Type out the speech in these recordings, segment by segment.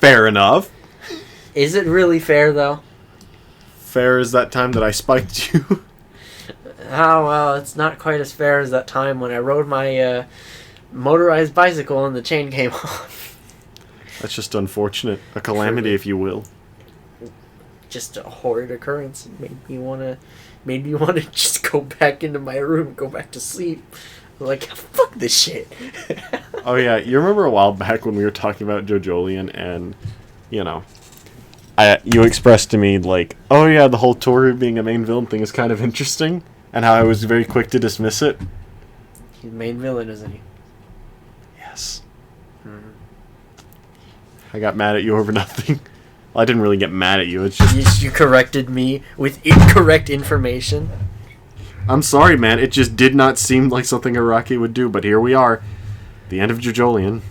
fair enough. Is it really fair, though? Fair as that time that I spiked you. Oh, well, it's not quite as fair as that time when I rode my motorized bicycle and the chain came off. That's just unfortunate. A calamity, if you will. Just a horrid occurrence. Made me wanna just go back into my room, go back to sleep. Like, fuck this shit. Oh yeah, you remember a while back when we were talking about JoJolion and, you know, you expressed to me like, oh yeah, the whole Toru being a main villain thing is kind of interesting, and how I was very quick to dismiss it. He's the main villain, isn't he? Yes. I got mad at you over nothing. Well, I didn't really get mad at you. It's just You corrected me with incorrect information. I'm sorry, man. It just did not seem like something Araki would do, but here we are. The end of JoJolion.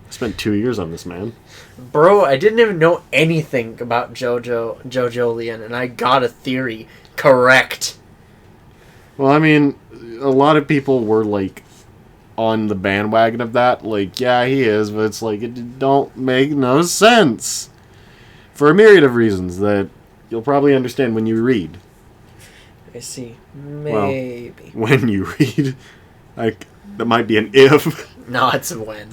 I spent 2 years on this, man. Bro, I didn't even know anything about JoJolion, and I got a theory correct. Well, I mean, a lot of people were, like, on the bandwagon of that. Like, yeah, he is, but it's like, it don't make no sense. For a myriad of reasons that you'll probably understand when you read. I see. Maybe. Well, when you read. Like, that might be an if. No, it's a when.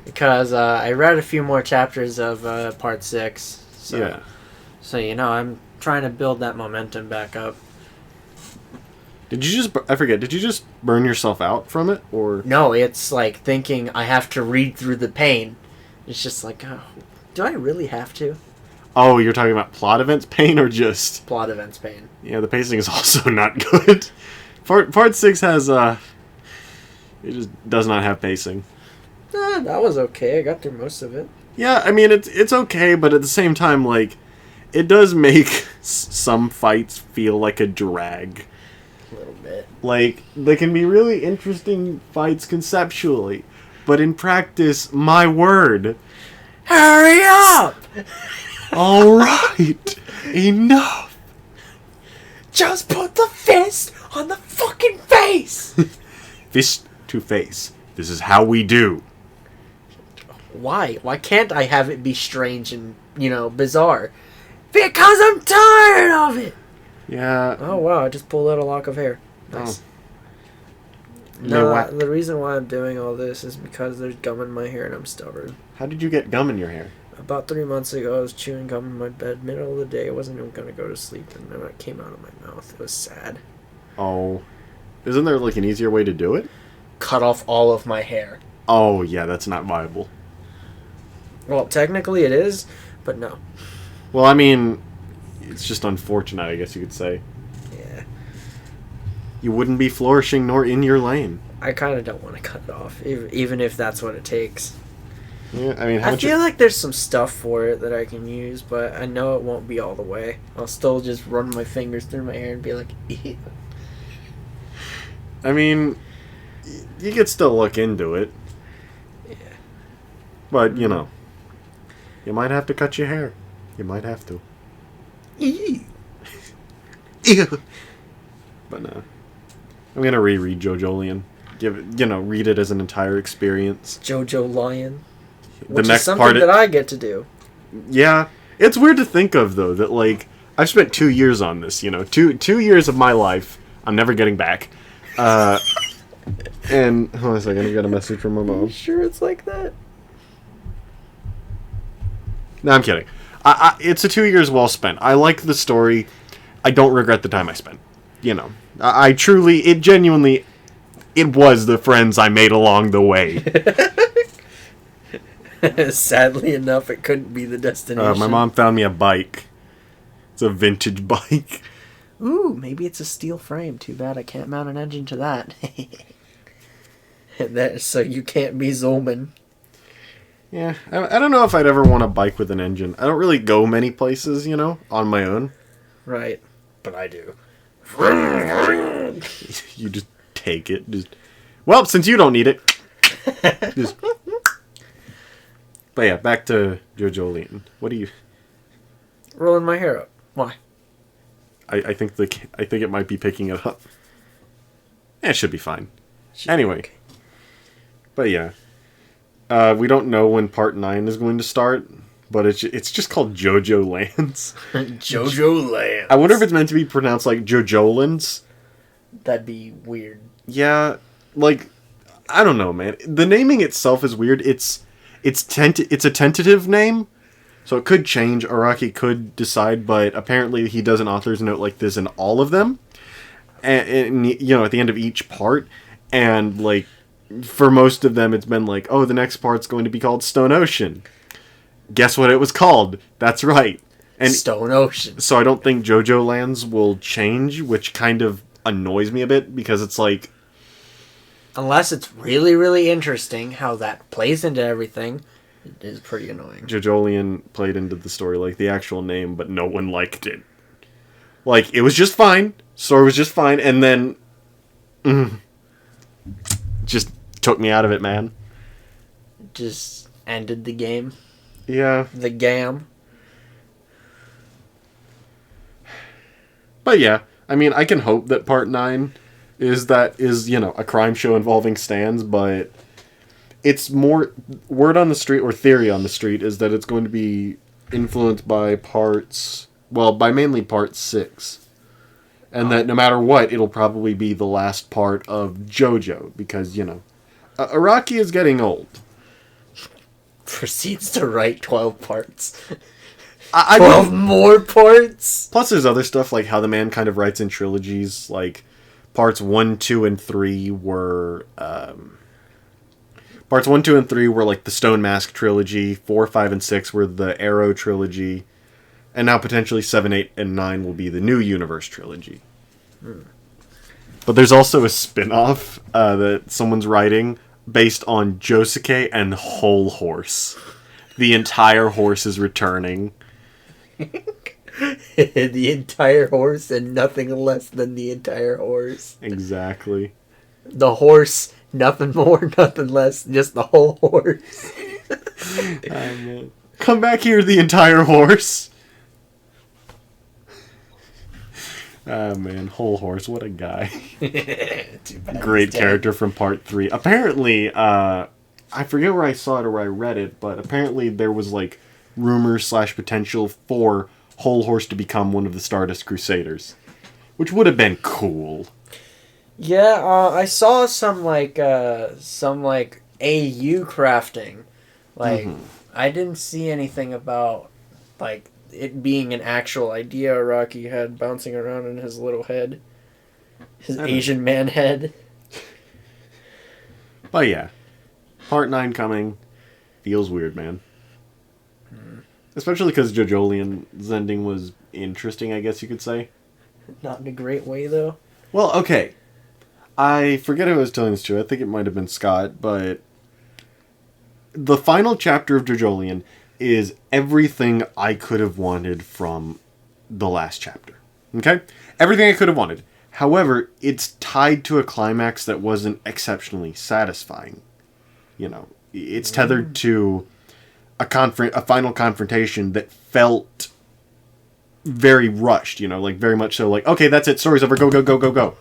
Because I read a few more chapters of part 6. So, Yeah. So, you know, I'm trying to build that momentum back up. Did you just burn yourself out from it? Or No, it's like thinking I have to read through the pain. It's just like, oh, do I really have to? Oh, you're talking about plot events pain or just... Plot events pain. Yeah, the pacing is also not good. Part 6 has, it just does not have pacing. That was okay. I got through most of it. Yeah, I mean, it's okay, but at the same time, like, it does make some fights feel like a drag. A little bit. Like, they can be really interesting fights conceptually, but in practice, my word. Hurry up! Alright, enough. Just put the fist on the fucking face! Fist to face. This is how we do. Why? Why can't I have it be strange and, you know, bizarre? Because I'm tired of it! Yeah. Oh, wow, I just pulled out a lock of hair. Nice. No, the reason why I'm doing all this is because there's gum in my hair and I'm stubborn. How did you get gum in your hair? About 3 months ago, I was chewing gum in my bed, middle of the day. I wasn't even going to go to sleep, and then it came out of my mouth. It was sad. Oh. Isn't there, like, an easier way to do it? Cut off all of my hair. Oh, yeah, that's not viable. Well, technically it is, but no. Well, I mean, it's just unfortunate, I guess you could say. Yeah. You wouldn't be flourishing nor in your lane. I kind of don't want to cut it off, even if that's what it takes. Yeah, I mean, I feel like there's some stuff for it that I can use, but I know it won't be all the way. I'll still just run my fingers through my hair and be like, ew. I mean, you could still look into it. Yeah. But, you know, you might have to cut your hair. You might have to. Ew. Ew. But no. I'm gonna reread JoJolion. Give it, read it as an entire experience. JoJo Lion. The Which next is something part that I get to do. Yeah. It's weird to think of, though, that, like, I've spent 2 years on this, two years of my life I'm never getting back. And, hold on a second, I got a message from my Are mom. you sure it's like that? No, I'm kidding. It's a 2 years well spent. I like the story. I don't regret the time I spent. I truly, it was the friends I made along the way. Sadly enough, it couldn't be the destination. My mom found me a bike. It's a vintage bike. Ooh, maybe it's a steel frame. Too bad I can't mount an engine to that. So you can't be Zolman. Yeah, I don't know if I'd ever want a bike with an engine. I don't really go many places, on my own. Right. But I do. You just take it. Well, since you don't need it. But yeah, back to JoJolion. What do you... Rolling my hair up. Why? I think it might be picking it up. It should be fine. Should anyway. be okay. But yeah. We don't know when part 9 is going to start. but it's just called JoJo Lands. JoJo Land. I wonder if it's meant to be pronounced like JoJolands. That'd be weird. Yeah, like I don't know, man. The naming itself is weird. It's a tentative name, so it could change. Araki could decide, but apparently he does an author's note like this in all of them, and at the end of each part, and like for most of them, it's been like, oh, the next part's going to be called Stone Ocean. Guess what it was called? That's right. And Stone Ocean. so I don't think JoJo Lands will change, which kind of annoys me a bit because it's like, Unless it's really, really interesting how that plays into everything, it is pretty annoying. JoJolion played into the story like the actual name, but no one liked it. Like, it was just fine. Story was just fine, and then just took me out of it, man. Just ended the game. Yeah. The gam. But yeah, I mean, I can hope that part 9 is a crime show involving stands, but it's more word on the street, or theory on the street, is that it's going to be influenced by mainly part 6. And that no matter what, it'll probably be the last part of JoJo, because, Araki is getting old. Proceeds to write 12 parts. 12 more parts? Plus there's other stuff, like how the man kind of writes in trilogies, like parts 1, 2, and 3 were... Parts 1, 2, and 3 were like the Stone Mask trilogy, 4, 5, and 6 were the Arrow trilogy, and now potentially 7, 8, and 9 will be the New Universe trilogy. But there's also a spin-off that someone's writing based on Josuke and Whole Horse. The entire horse is returning. The entire horse and nothing less than the entire horse. Exactly. The horse, nothing more, nothing less, just the whole horse. Come back here, the entire horse. Man, Whole Horse, what a guy. Great character from part 3. Apparently, I forget where I saw it or where I read it, but apparently there was like rumors / potential for Whole Horse to become one of the Stardust Crusaders, which would have been cool. Yeah, I saw some AU crafting. I didn't see anything about it being an actual idea Araki had bouncing around in his little head. His Asian man head. But yeah, part 9 feels weird, man. Especially because JoJolion's ending was interesting, I guess you could say. Not in a great way, though. Well, okay. I forget who I was telling this to. I think it might have been Scott, but the final chapter of JoJolion is everything I could have wanted from the last chapter. Okay? Everything I could have wanted. However, it's tied to a climax that wasn't exceptionally satisfying. It's tethered to a final confrontation that felt very rushed, very much so okay, that's it, story's over, go, go, go, go, go.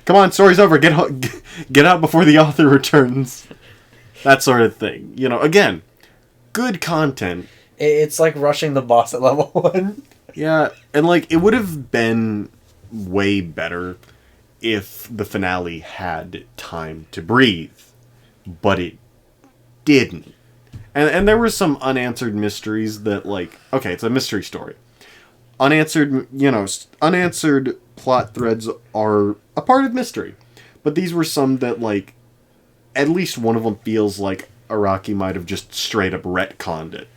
Come on, story's over, get out before the author returns. That sort of thing. Again, good content. It's like rushing the boss at level 1. Yeah, and it would have been way better if the finale had time to breathe. But it didn't. And there were some unanswered mysteries that, okay, it's a mystery story. Unanswered plot threads are a part of mystery. But these were some that, at least one of them feels like Araki might have just straight up retconned it.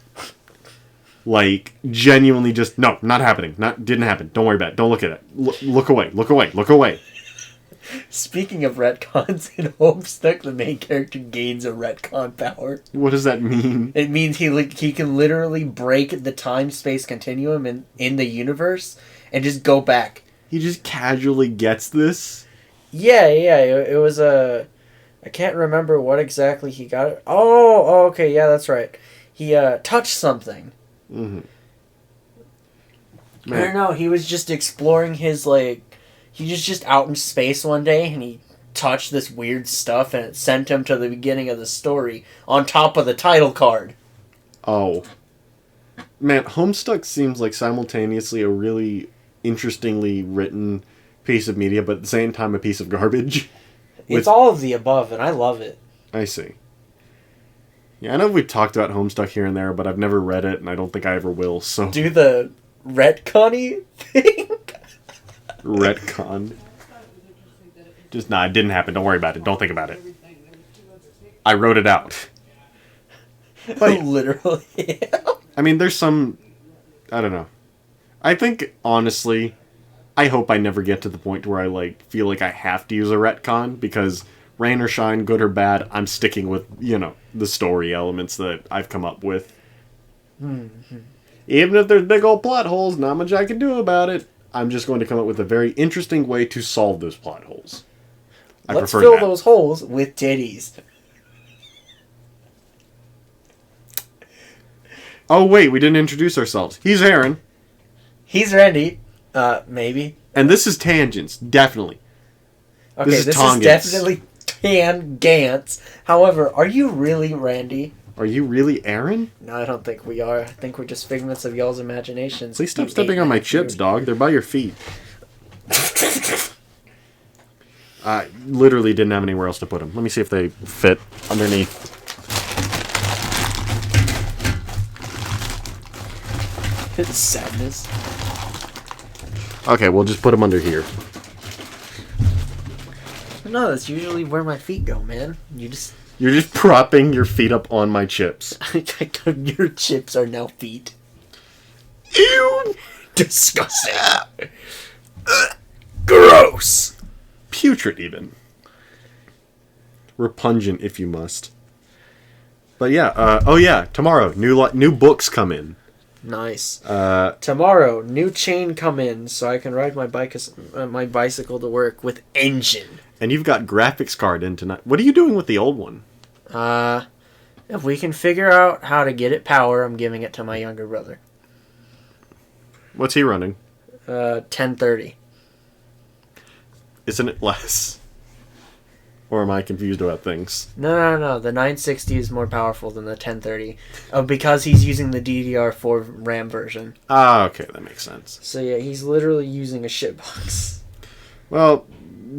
Genuinely just, no, not happening. Didn't happen. Don't worry about it. Don't look at it. Look away. Look away. Look away. Speaking of retcons, in Homestuck, the main character gains a retcon power. What does that mean? It means he can literally break the time-space continuum in the universe and just go back. He just casually gets this? Yeah, it was a... I can't remember what exactly he got. Oh, okay, yeah, that's right. He touched something. Mm-hmm. I don't know, he was just exploring his, he was just out in space one day, and he touched this weird stuff, and it sent him to the beginning of the story, on top of the title card. Oh. Man, Homestuck seems like simultaneously a really interestingly written piece of media, but at the same time a piece of garbage. It's all of the above, and I love it. I see. Yeah, I know we've talked about Homestuck here and there, but I've never read it, and I don't think I ever will, so... Do the retconny thing? Retcon. Just, it didn't happen. Don't worry about it. Don't think about it. I wrote it out. But, Literally. I mean, there's some... I don't know. I think, honestly, I hope I never get to the point where I, feel like I have to use a retcon, because rain or shine, good or bad, I'm sticking with, the story elements that I've come up with. Mm-hmm. Even if there's big old plot holes, not much I can do about it. I'm just going to come up with a very interesting way to solve those plot holes. Let's fill those holes with titties. Oh, wait, we didn't introduce ourselves. He's Aaron. He's Randy. Maybe. And this is Tangents, definitely. Okay, this is definitely Tangents. However, are you really Randy? Are you really Aaron? No, I don't think we are. I think we're just figments of y'all's imaginations. Please stop stepping on my chips, dog. They're by your feet. I literally didn't have anywhere else to put them. Let me see if they fit underneath. Sadness. Okay, we'll just put them under here. No, that's usually where my feet go, man. You're just propping your feet up on my chips. Your chips are now feet. Ew! Disgusting. Gross. Putrid, even. Repugnant, if you must. But yeah, tomorrow, new books come in. Nice. Tomorrow, new chain come in, so I can ride my bicycle to work with engine. And you've got graphics card in tonight. What are you doing with the old one? If we can figure out how to get it power, I'm giving it to my younger brother. What's he running? 1030. Isn't it less? Or am I confused about things? No. The 960 is more powerful than the 1030. Because he's using the DDR4 RAM version. Ah, okay, that makes sense. So yeah, he's literally using a shitbox. Well,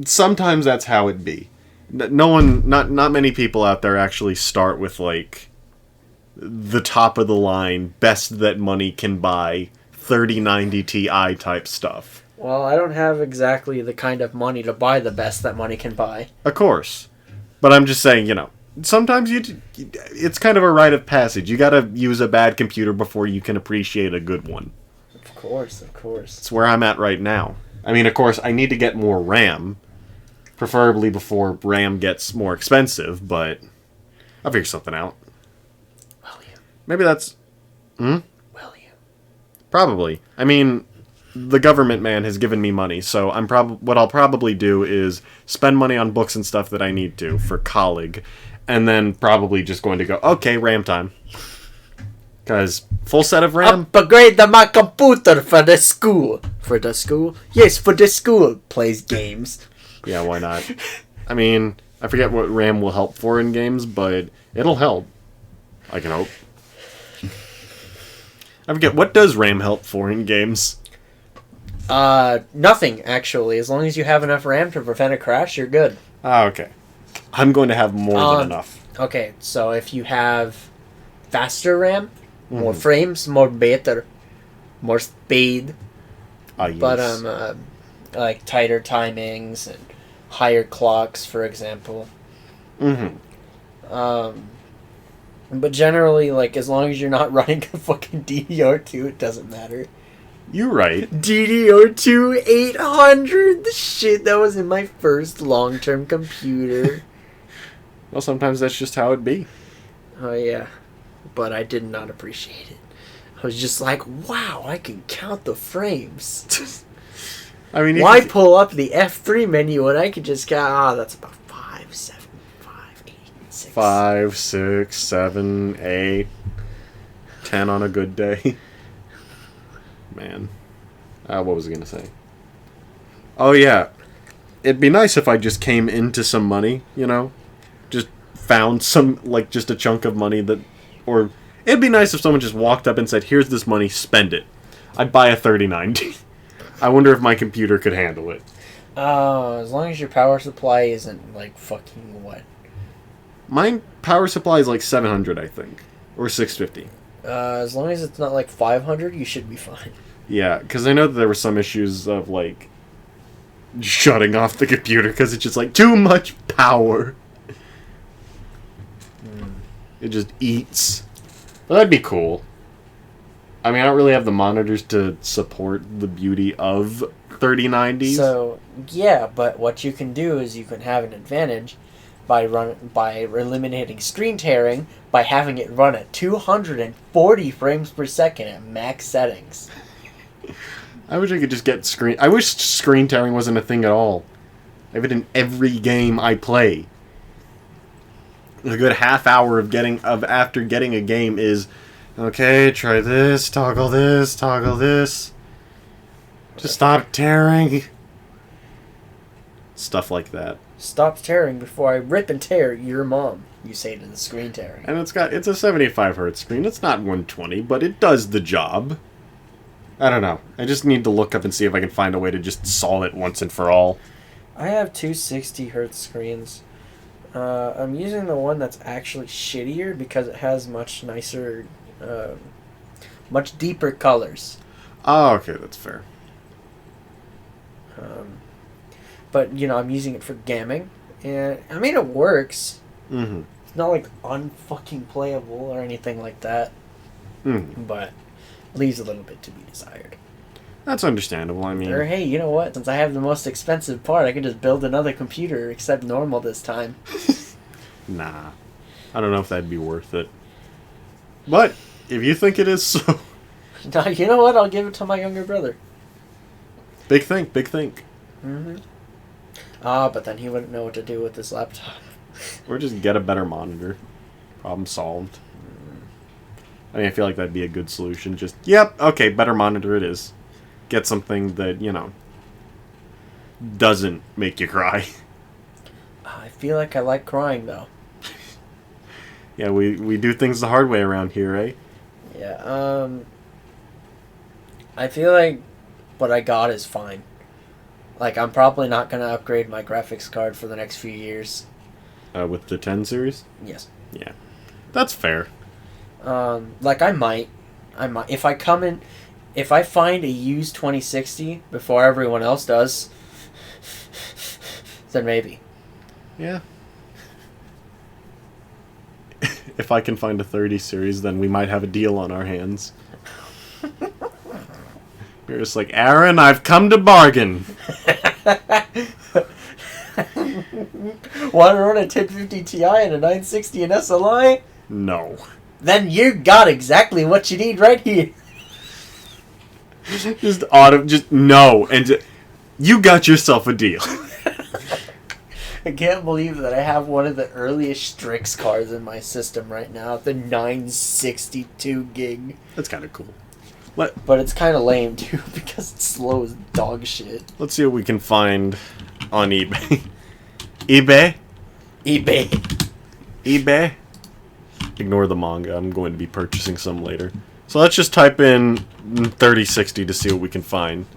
sometimes that's how it be. Not many people out there actually start with, the top of the line, best that money can buy, 3090 Ti type stuff. Well, I don't have exactly the kind of money to buy the best that money can buy. Of course. But I'm just saying, sometimes it's kind of a rite of passage. You gotta use a bad computer before you can appreciate a good one. Of course. It's where I'm at right now. I mean, of course, I need to get more RAM. Preferably before RAM gets more expensive, but I'll figure something out. Will you? Maybe that's... Will you? Probably. I mean... The government man has given me money, so what I'll probably do is spend money on books and stuff that I need to for college, and then probably just going to go, okay, RAM time. Because full set of RAM. Upgrade my computer for the school. For the school? Yes, for the school. Plays games. Yeah, why not? I mean, I forget what RAM will help for in games, but it'll help. I can hope. I forget, what does RAM help for in games? Nothing, actually. As long as you have enough RAM to prevent a crash, you're good. Ah, okay. I'm going to have more than enough. Okay, so if you have faster RAM, more frames, more better, more speed. Yes. But, like tighter timings and higher clocks, for example. But generally, as long as you're not running a fucking DDR2, it doesn't matter. You're right. DDR2 800! The shit that was in my first long-term computer. Well, sometimes that's just how it be. Oh, yeah. But I did not appreciate it. I was just like, wow, I can count the frames. I mean, why pull up the F3 menu when I could just count, that's about 5, 7, 5, 8, 6. 5, 6, 7, 8, 10 on a good day. Man. What was I going to say? Oh, yeah. It'd be nice if I just came into some money, Just found some, just a chunk of money that... Or It'd be nice if someone just walked up and said, "Here's this money, spend it." I'd buy a 3090. I wonder if my computer could handle it. As long as your power supply isn't like fucking what? My power supply is like 700, I think, or 650. As long as it's not like 500, you should be fine. Yeah, because I know that there were some issues of like shutting off the computer because it's just like too much power. It just eats. But that'd be cool. I mean, I don't really have the monitors to support the beauty of 3090s. So yeah, but what you can do is you can have an advantage by eliminating screen tearing by having it run at 240 frames per second at max settings. I wish I could just get screen. I wish screen tearing wasn't a thing at all. I have it in every game I play. A good half hour after getting a game is, okay, try this, toggle this, toggle this. Just stop tearing. Stuff like that. Stop tearing before I rip and tear your mom, you say to the screen tearing. And it's a 75 hertz screen. It's not 120, but it does the job. I don't know. I just need to look up and see if I can find a way to just solve it once and for all. I have two 60 hertz screens. I'm using the one that's actually shittier because it has much nicer, much deeper colors. Oh, okay, that's fair. But, you know, I'm using it for gaming. And, I mean, it works. Mm-hmm. It's not, like, unfucking playable or anything like that. Mm-hmm. But leaves a little bit to be desired. That's understandable, I mean... Or, hey, you know what? Since I have the most expensive part, I can just build another computer, except normal this time. Nah. I don't know if that'd be worth it. But, if you think it is, so... Now, you know what? I'll give it to my younger brother. Big think, big think. Mm-hmm. But then he wouldn't know what to do with this laptop. Or just get a better monitor. Problem solved. I mean, I feel like that'd be a good solution. Just, yep, okay, better monitor it is. Get something that, you know, doesn't make you cry. I feel like I like crying, though. Yeah, we do things the hard way around here, eh? Yeah, I feel like what I got is fine. Like, I'm probably not going to upgrade my graphics card for the next few years. With the 10 series? Yes. Yeah. That's fair. Like, I might. If I find a used 2060 before everyone else does, then maybe. Yeah. If I can find a 30 series, then we might have a deal on our hands. You're just like, Aaron, I've come to bargain. Want to run a 1050 Ti and a 960 and SLI? No. Then you got exactly what you need right here. Just no, and you got yourself a deal. I can't believe that I have one of the earliest Strix cards in my system right now, the 962 gig. That's kind of cool. But it's kind of lame too because it's slow as dog shit. Let's see what we can find on eBay. eBay? eBay? Ignore the manga. I'm going to be purchasing some later. So let's just type in 3060 to see what we can find.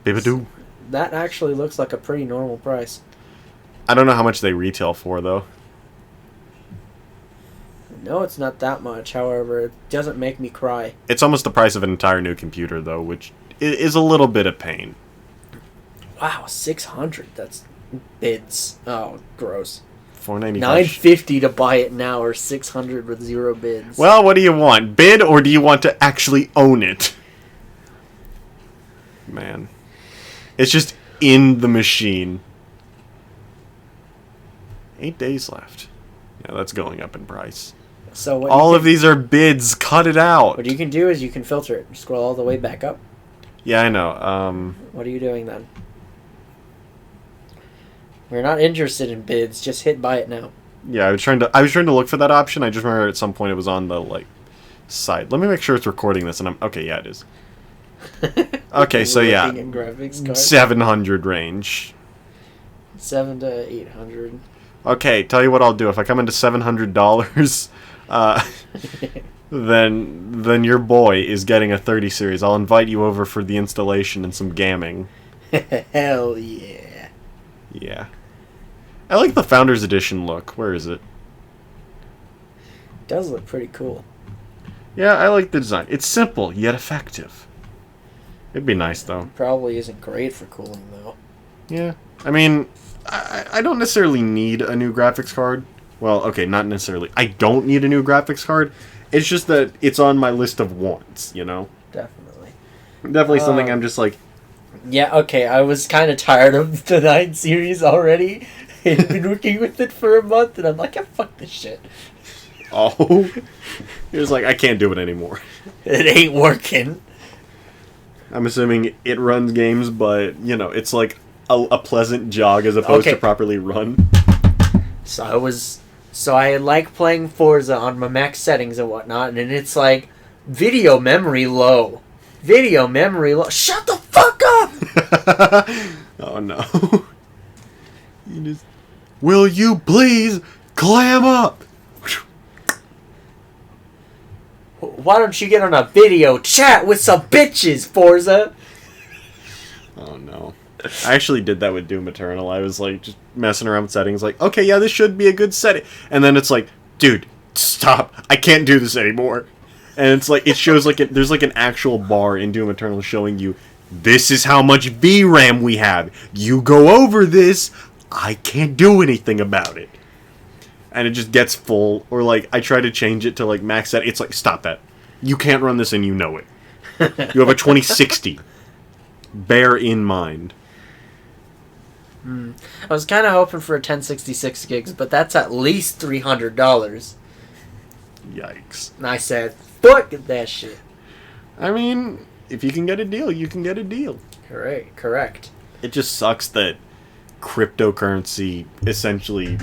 Bibadoo. That actually looks like a pretty normal price. I don't know how much they retail for, though. No, it's not that much. However, it doesn't make me cry. It's almost the price of an entire new computer, though, which is a little bit of pain. Wow, 600. That's bids. Oh, gross. $495. $950 to buy it now, or $600 with 0 bids. Well, what do you want? Bid, or do you want to actually own it? Man. It's just in the machine. 8 days left. Yeah, that's going up in price. So all of these are bids. Cut it out. What you can do is you can filter it. Scroll all the way back up. Yeah, I know. What are you doing then? We're not interested in bids. Just hit buy it now. Yeah, I was trying to look for that option. I just remember at some point it was on the side. Let me make sure it's recording this. And okay, yeah, it is. Okay, so yeah, 700 range. 700 to 800. Okay, tell you what I'll do. If I come into $700, then your boy is getting a 30 series. I'll invite you over for the installation and some gamming. Hell yeah. Yeah. I like the Founders Edition look. Where is it? It does look pretty cool. Yeah, I like the design. It's simple, yet effective. It'd be nice, though. Probably isn't great for cooling, though. Yeah. I mean, I don't necessarily need a new graphics card. Well, okay, not necessarily. I don't need a new graphics card. It's just that it's on my list of wants, you know? Definitely. Definitely something I'm just like... Yeah, okay, I was kind of tired of the 9 series already. I've been working with it for a month, and I'm like, yeah, fuck this shit. Oh. It was like, I can't do it anymore. It ain't working. I'm assuming it runs games, but, you know, it's like a pleasant jog as opposed to properly run. So I like playing Forza on my max settings and whatnot, and it's like, video memory low. Video memory low. Shut the fuck up! Oh, no. Will you please clam up? Why don't you get on a video chat with some bitches, Forza? Oh, no. I actually did that with Doom Eternal. I was like just messing around with settings, like, okay, yeah, this should be a good setting. And then it's like, dude, stop. I can't do this anymore. And it's like, it shows like, there's like an actual bar in Doom Eternal showing you, this is how much VRAM we have. You go over this, I can't do anything about it. And it just gets full. Or like, I try to change it to like max set. It's like, stop that. You can't run this and you know it. You have a 2060. Bear in mind. I was kind of hoping for a 1066 gigs, but that's at least $300. Yikes. And I said, fuck that shit. I mean, if you can get a deal, you can get a deal. Correct. It just sucks that cryptocurrency essentially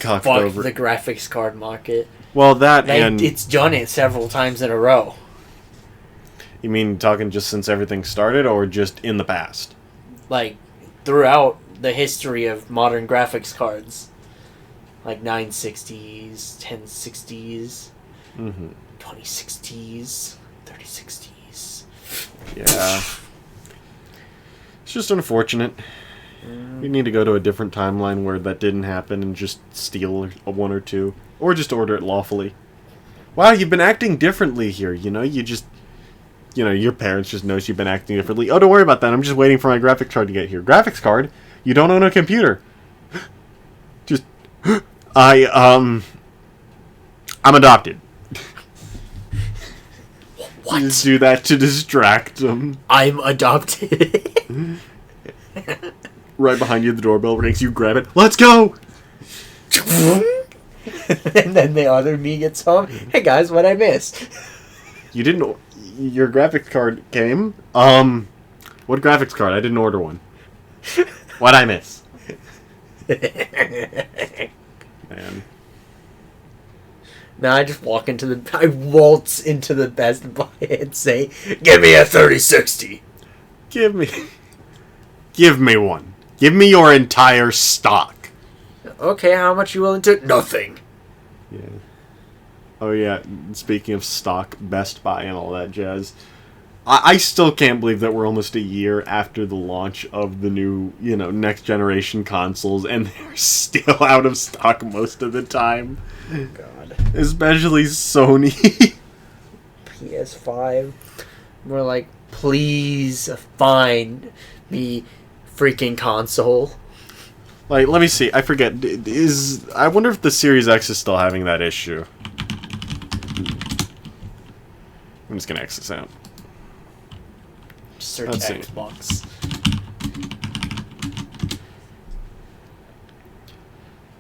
cocked Fuck over the graphics card market. Well, and it's done it several times in a row. You mean talking just since everything started, or just in the past? Like, throughout the history of modern graphics cards. Like 960s, 1060s, 2060s, 3060s. Yeah. It's just unfortunate. We need to go to a different timeline where that didn't happen and just steal one or two. Or just order it lawfully. Wow, you've been acting differently here, you know? Your parents just notice you've been acting differently. Oh, don't worry about that. I'm just waiting for my graphics card to get here. Graphics card? You don't own a computer. Just... I'm adopted. What? You just do that to distract them. I'm adopted. Right behind you, the doorbell rings. You grab it. Let's go! And then the other me gets home. Hey guys, what I miss? You didn't... Your graphics card came? What graphics card? I didn't order one. What'd I miss? Man. Now I just I waltz into the Best Buy and say, give me a 3060. Give me one. Give me your entire stock. Okay, how much you willing to? Nothing. Yeah. Oh yeah, speaking of stock, Best Buy and all that jazz. I still can't believe that we're almost a year after the launch of the new, next generation consoles, and they're still out of stock most of the time. God. Especially Sony. PS5. We're like, please find me freaking console. Like, let me see. I forget. I wonder if the Series X is still having that issue. I'm just gonna X this out. Search Let's see. Xbox.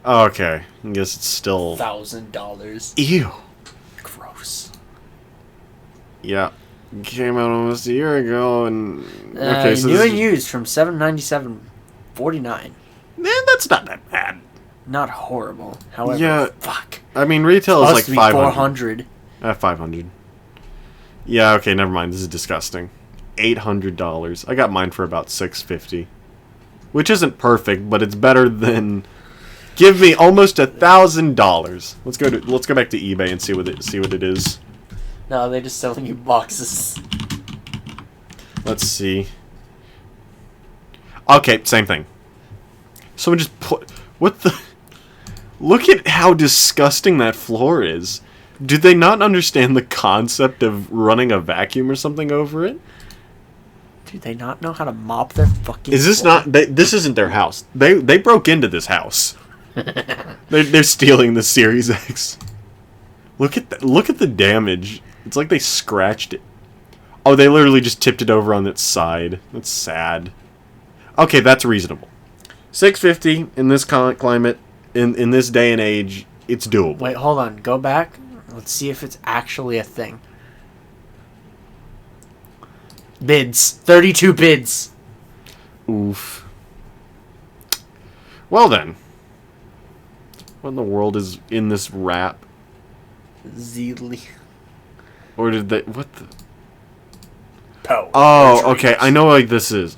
Oh, okay. I guess it's still... $1,000. Ew. Gross. Yeah. Came out almost a year ago, and... Okay, so new and used from $797.49. Man, that's not that bad. Not horrible. However, Yeah. fuck. I mean, retail is like Supposed to be 500. $400. 500. Yeah, okay, never mind. This is disgusting. $800. I got mine for about $650. Which isn't perfect, but it's better than Give me almost $1,000. Let's go back to eBay and see what it is. No, they're just selling you boxes. Let's see. Okay, same thing. Someone just put... What the... Look at how disgusting that floor is. Do they not understand the concept of running a vacuum or something over it? Do they not know how to mop their fucking Is this floor? not... This isn't their house. They broke into this house. They're stealing the Series X. Look at the damage. It's like they scratched it. Oh, they literally just tipped it over on its side. That's sad. Okay, that's reasonable. $650 in this climate, in this day and age, it's doable. Wait, hold on. Go back. Let's see if it's actually a thing. Bids. 32 bids. Oof. Well then. What in the world is in this wrap? Zeedly. Or did they... What the... Poe. Oh, okay. I know why this is.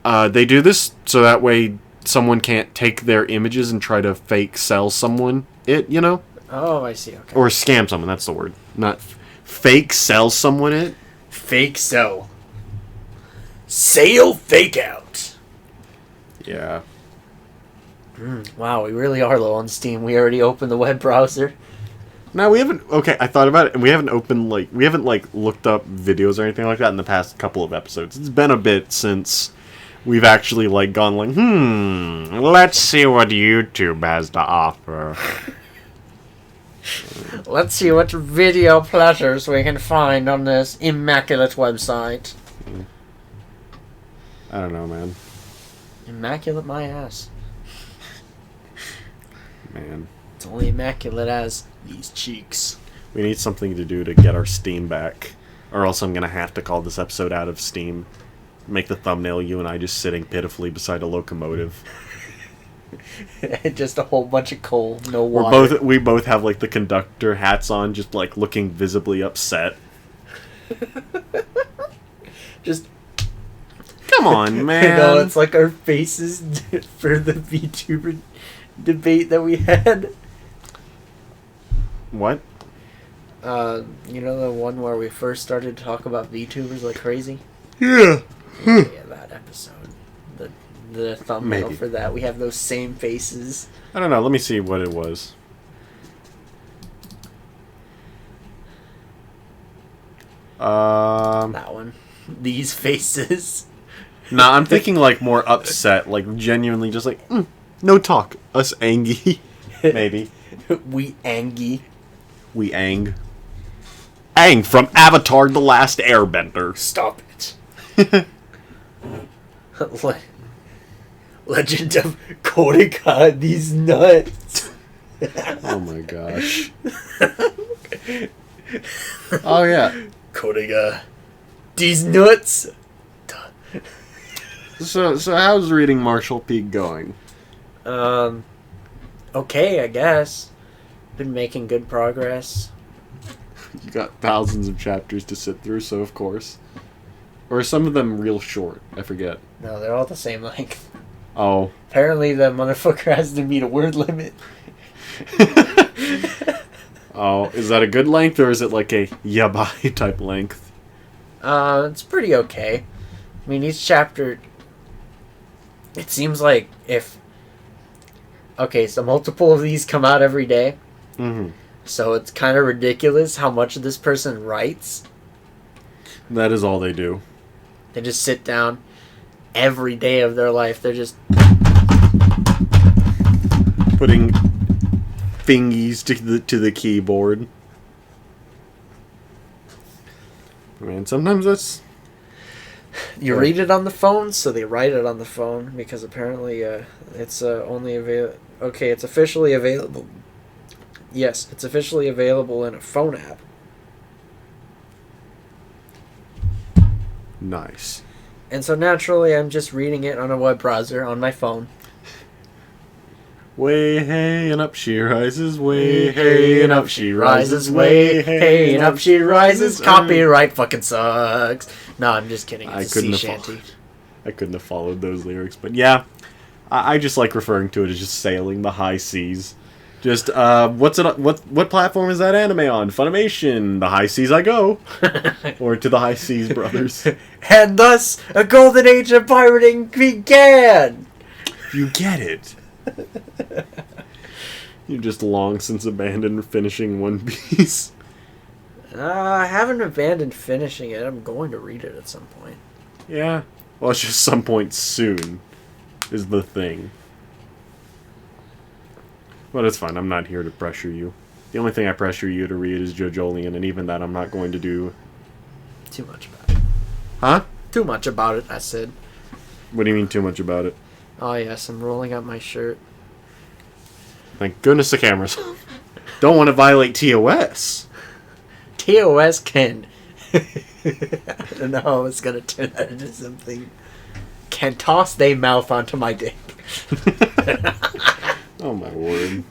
They do this so that way someone can't take their images and try to fake sell someone it, you know? Oh, I see. Okay. Or scam someone, that's the word. Not fake sell someone it. Fake sell. Sale fake out. Yeah. Wow, we really are low on Steam. We already opened the web browser. No, we haven't... Okay, I thought about it, and we haven't looked up videos or anything like that in the past couple of episodes. It's been a bit since we've actually, gone let's see what YouTube has to offer. Let's see what video pleasures we can find on this immaculate website. I don't know, man. Immaculate my ass. Man. It's only immaculate as these cheeks. We need something to do to get our Steam back. Or else I'm going to have to call this episode out of Steam. Make the thumbnail you and I just sitting pitifully beside a locomotive. Just a whole bunch of coal, no water. We both have the conductor hats on, just looking visibly upset. Just come on, man. No, it's like our faces for the VTuber debate that we had. What? You know the one where we first started to talk about VTubers like crazy? Yeah. Yeah, that episode. The thumbnail Maybe. for that. We have those same faces. I don't know. Let me see what it was. That one. These faces. Nah, I'm thinking more upset, genuinely just no talk. Us angy. Maybe. We angy. We ang. Aang from Avatar The Last Airbender. Stop it. Legend of Korika, these nuts. Oh my gosh. Oh yeah. Korika, these nuts. So how's reading Marshall Peak going? Okay, I guess. Been making good progress. You got thousands of chapters to sit through, so of course. Or are some of them real short? I forget. No, they're all the same length. Oh. Apparently the motherfucker has to meet a word limit. Oh, is that a good length, or is it a yabai type length? It's pretty okay. I mean, each chapter... It seems like if... Okay, so multiple of these come out every day. Mm-hmm. So it's kind of ridiculous how much this person writes. That is all they do. They just sit down every day of their life. They're just... putting fingies to the keyboard. I mean, sometimes that's... You read it on the phone, so they write it on the phone, because apparently it's only available... Okay, it's officially available. Yes, it's officially available in a phone app. Nice. And so naturally, I'm just reading it on a web browser on my phone. Way hey and up she rises, way hey and up she rises, way hey and up she rises. Copyright fucking sucks. No, I'm just kidding. It's a sea shanty. I couldn't have followed those lyrics, but yeah. I just like referring to it as just sailing the high seas. Just what platform is that anime on? Funimation. The high seas I go, or to the high seas, brothers. And thus, a golden age of pirating began. You get it. You just long since abandoned finishing One Piece. I haven't abandoned finishing it. I'm going to read it at some point. Yeah. Well, it's just some point soon is the thing. But it's fine. I'm not here to pressure you. The only thing I pressure you to read is JoJolion, and even that I'm not going to do. Too much about it. Huh? Too much about it, I said. What do you mean too much about it? Oh, yes, I'm rolling up my shirt. Thank goodness the camera's off. Don't want to violate TOS. TOS can. I don't know how it's going to turn that into something. Can toss they mouth onto my dick. Oh my word.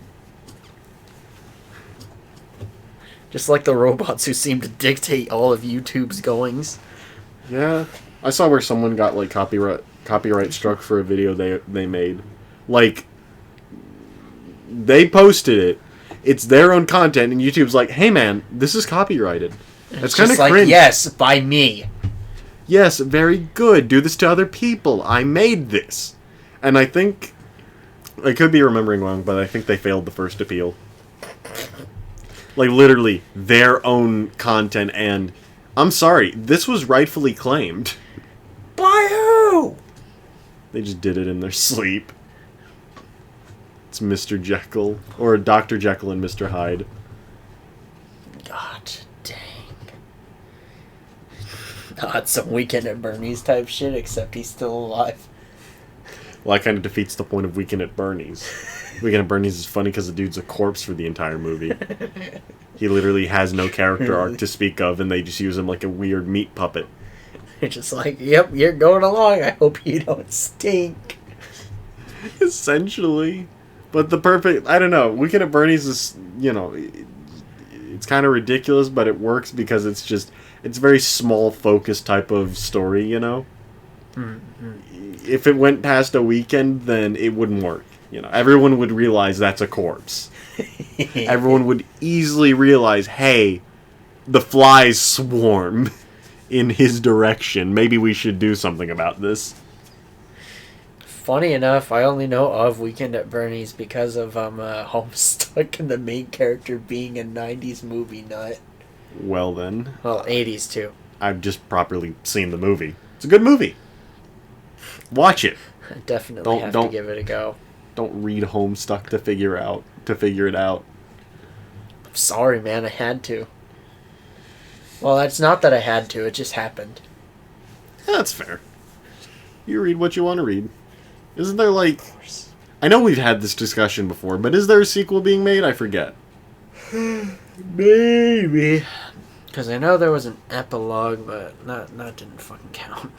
Just like the robots who seem to dictate all of YouTube's goings. Yeah. I saw where someone got like copyright struck for a video they made. Like, they posted it. It's their own content, and YouTube's like, hey man, this is copyrighted. That's kind of like, cringe. yes, by me. Yes, very good. Do this to other people. I made this. And I think... I could be remembering wrong, but I think they failed the first appeal. Like, literally, their own content, and... I'm sorry, this was rightfully claimed. By who? They just did it in their sleep. It's Mr. Jekyll. Or Dr. Jekyll and Mr. Hyde. God dang. Not some Weekend at Bernie's type shit, except he's still alive. Well, that kind of defeats the point of Weekend at Bernie's. Weekend at Bernie's is funny because the dude's a corpse for the entire movie. He literally has no character arc to speak of, and they just use him like a weird meat puppet. You're just like, yep, you're going along. I hope you don't stink. Essentially. But the perfect... I don't know. Weekend at Bernie's is, you know... It's kind of ridiculous, but it works because it's just... It's a very small, focused type of story, you know? Mm-hmm. If it went past a weekend, then it wouldn't work. You know, everyone would realize that's a corpse. Everyone would easily realize, hey, the flies swarm in his direction. Maybe we should do something about this. Funny enough, I only know of Weekend at Bernie's because of Homestuck and the main character being a 90s movie nut. Well then. Well, 80s too. I've just properly seen the movie. It's a good movie. Watch it. I definitely have to give it a go. Don't read Homestuck to figure it out. I'm sorry, man. I had to. Well, it's not that I had to. It just happened. Yeah, that's fair. You read what you want to read. Isn't there, like... I know we've had this discussion before, but is there a sequel being made? I forget. Maybe. Because I know there was an epilogue, but that didn't fucking count.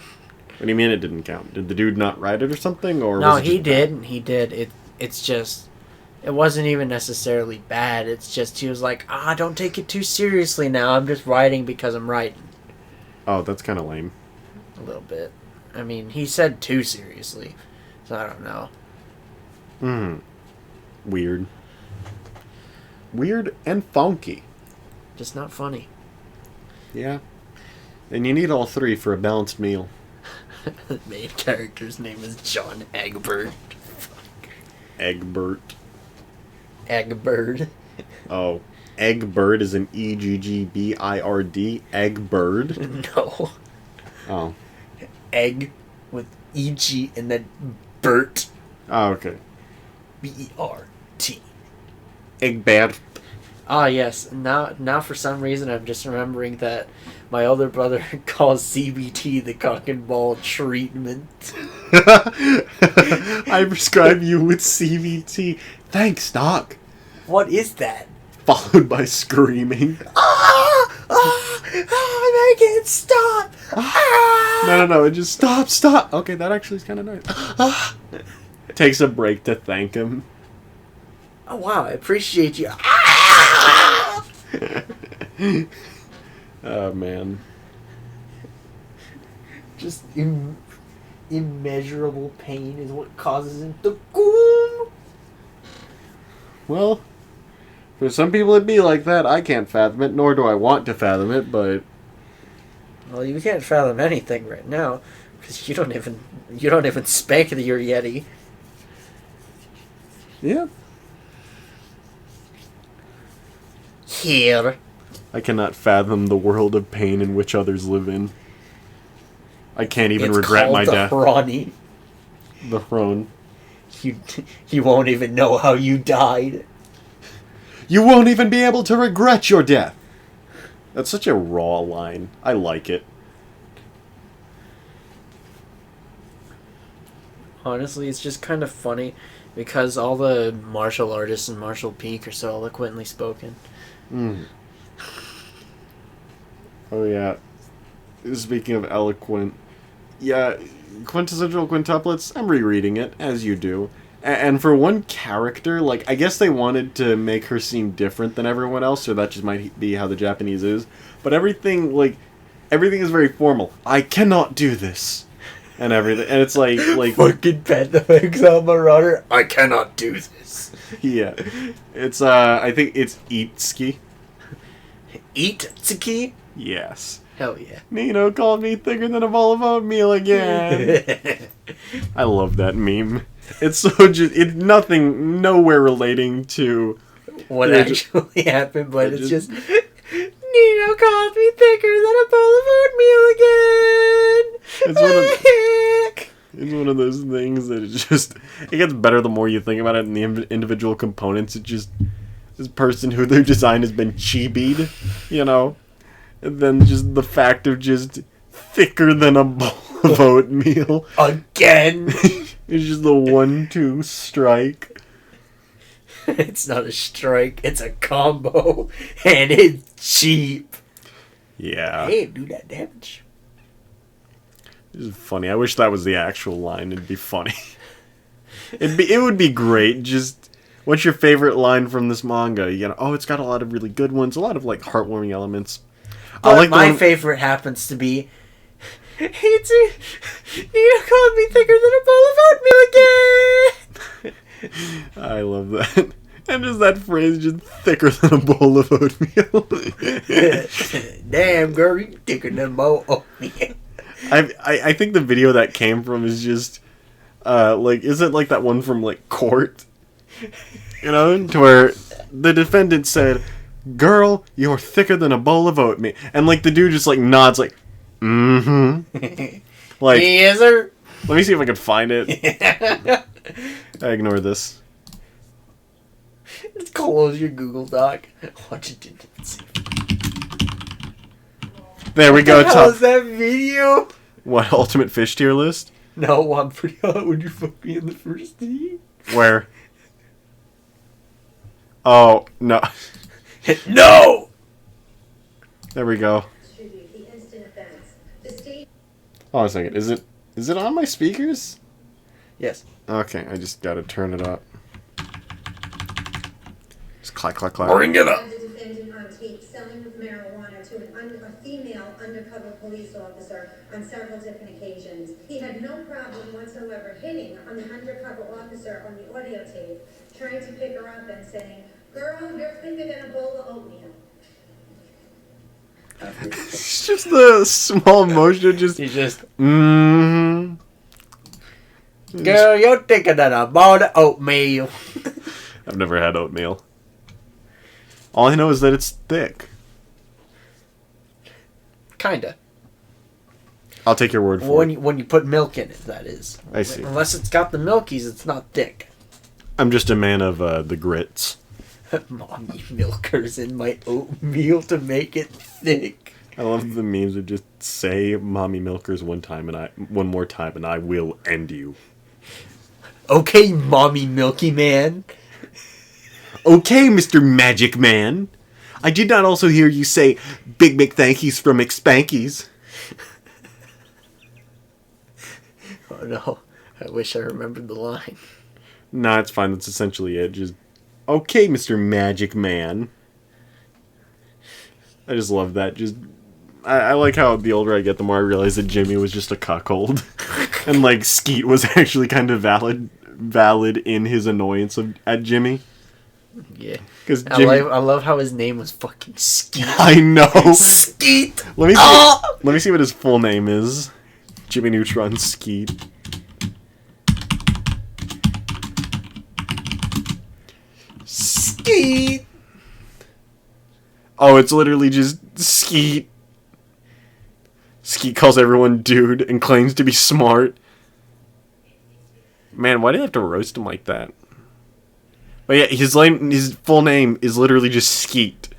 What do you mean it didn't count? Did the dude not write it or something? Or no, was it he did. He did. It's just... It wasn't even necessarily bad. It's just he was like, don't take it too seriously now. I'm just writing because I'm writing. Oh, that's kind of lame. A little bit. I mean, he said too seriously. So I don't know. Weird. Weird and funky. Just not funny. Yeah. And you need all three for a balanced meal. The main character's name is John Egbert. Egbert. Egbert. Oh. Eggbird is an Eggbird. Eggbird. No. Oh. Egg with EG and then Bert. Oh, okay. B-E-R-T. Egbert. Ah, yes. Now for some reason I'm just remembering that my older brother calls CBT the cock and ball treatment. I prescribe you with CBT. Thanks, Doc. What is that? Followed by screaming. Make it stop! No, it just stop. Okay, that actually is kind of nice. Takes a break to thank him. Oh, wow, I appreciate you. Oh, man. Just immeasurable pain is what causes him to go. Well, for some people it'd be like that. I can't fathom it, nor do I want to fathom it, but... Well, you can't fathom anything right now, because you don't even spank your Yeti. Yeah. Here. I cannot fathom the world of pain in which others live in. I can't even regret my death. Ronnie. The throne. You won't even know how you died. You won't even be able to regret your death. That's such a raw line. I like it. Honestly, it's just kind of funny because all the martial artists in Marshall Peak are so eloquently spoken. Mm. Oh, yeah. Speaking of eloquent, yeah, Quintessential Quintuplets, I'm rereading it, as you do. And for one character, like, I guess they wanted to make her seem different than everyone else, so that just might be how the Japanese is. But everything is very formal. I cannot do this. And everything. And it's like... Fucking Panda Exile Marauder, I cannot do this. Yeah. It's, I think it's Itsuki. Itsuki? Yes. Hell yeah. Nino called me thicker than a bowl of oatmeal again. I love that meme. It's so just nowhere relating to what actually happened, but it's just Nino called me thicker than a bowl of oatmeal again. It's one of those things that it gets better the more you think about it, and the individual components. It just this person who their design has been chibied, you know. And then just the fact of just thicker than a bowl of oatmeal. Again! It's just the 1-2 strike. It's not a strike, it's a combo. And it's cheap. Yeah. Hey, do that damage. It's funny. I wish that was the actual line. It'd be funny. It would be great. Just... What's your favorite line from this manga? It's got a lot of really good ones. A lot of, heartwarming elements. But my favorite happens to be, Nino called me thicker than a bowl of oatmeal again! I love that. And just that phrase, just thicker than a bowl of oatmeal. Damn, girl, you thicker than a bowl of oatmeal. I think the video that came from is just, is it like that one from, court? To where the defendant said... Girl, you're thicker than a bowl of oatmeal. And, the dude just, nods, mm-hmm. Yes, sir. Let me see if I can find it. I ignore this. Just close your Google Doc. Watch it. There we go. What the hell is that video? What, Ultimate Fish Tier List? No, I'm pretty hot when you fuck me in the first tee. Where? Oh, no. No! There we go. Hold on a second. Is it on my speakers? Yes. Okay, I just gotta turn it up. Just clack, clack, clack. Bring it up. The defendant on tape selling marijuana to a female undercover police officer on several different occasions. He had no problem whatsoever hitting on the undercover officer on the audio tape, trying to pick her up and saying, "Girl, you're thicker than a bowl of oatmeal." It's just the small motion, just... He's just... Mm-hmm. Girl, you're thicker than a bowl of oatmeal. I've never had oatmeal. All I know is that it's thick. Kinda. I'll take your word for it. When you put milk in it, that is. I see. Unless it's got the milkies, it's not thick. I'm just a man of the grits. Mommy milkers in my oatmeal to make it thick. I love the memes that just say "mommy milkers" one more time, and I will end you. Okay, mommy milky man. Okay, Mr. Magic Man. I did not also hear you say "Big McThankies from McSpankies." Oh no, I wish I remembered the line. Nah, it's fine. That's essentially it. Just, okay, Mr. Magic Man. I just love that. Just, I like how the older I get, the more I realize that Jimmy was just a cuckold. And, like, Skeet was actually kind of valid in his annoyance at Jimmy. Yeah. Because I love how his name was fucking Skeet. I know. Skeet! Let me see what his full name is. Jimmy Neutron Skeet. Skeet! Oh, it's literally just Skeet. Skeet calls everyone dude and claims to be smart. Man, why do they have to roast him like that? But yeah, his full name is literally just Skeet.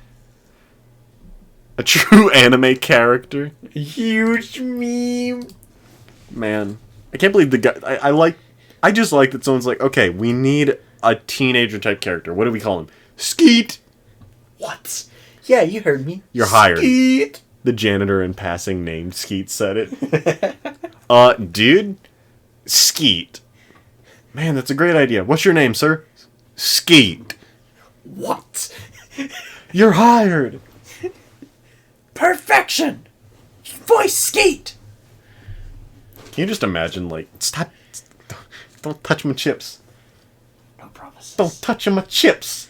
A true anime character. A huge meme. Man, I can't believe the guy. I just like that someone's like, okay, we need a teenager type character. What do we call him? Skeet. What? Yeah, you heard me. You're hired. Skeet. The janitor in passing named Skeet said it. Dude, Skeet. Man, that's a great idea. What's your name, sir? Skeet. What? You're hired. Perfection. Voice Skeet. Can you just imagine, like, stop. Don't touch my chips. No promises. Don't touch my chips.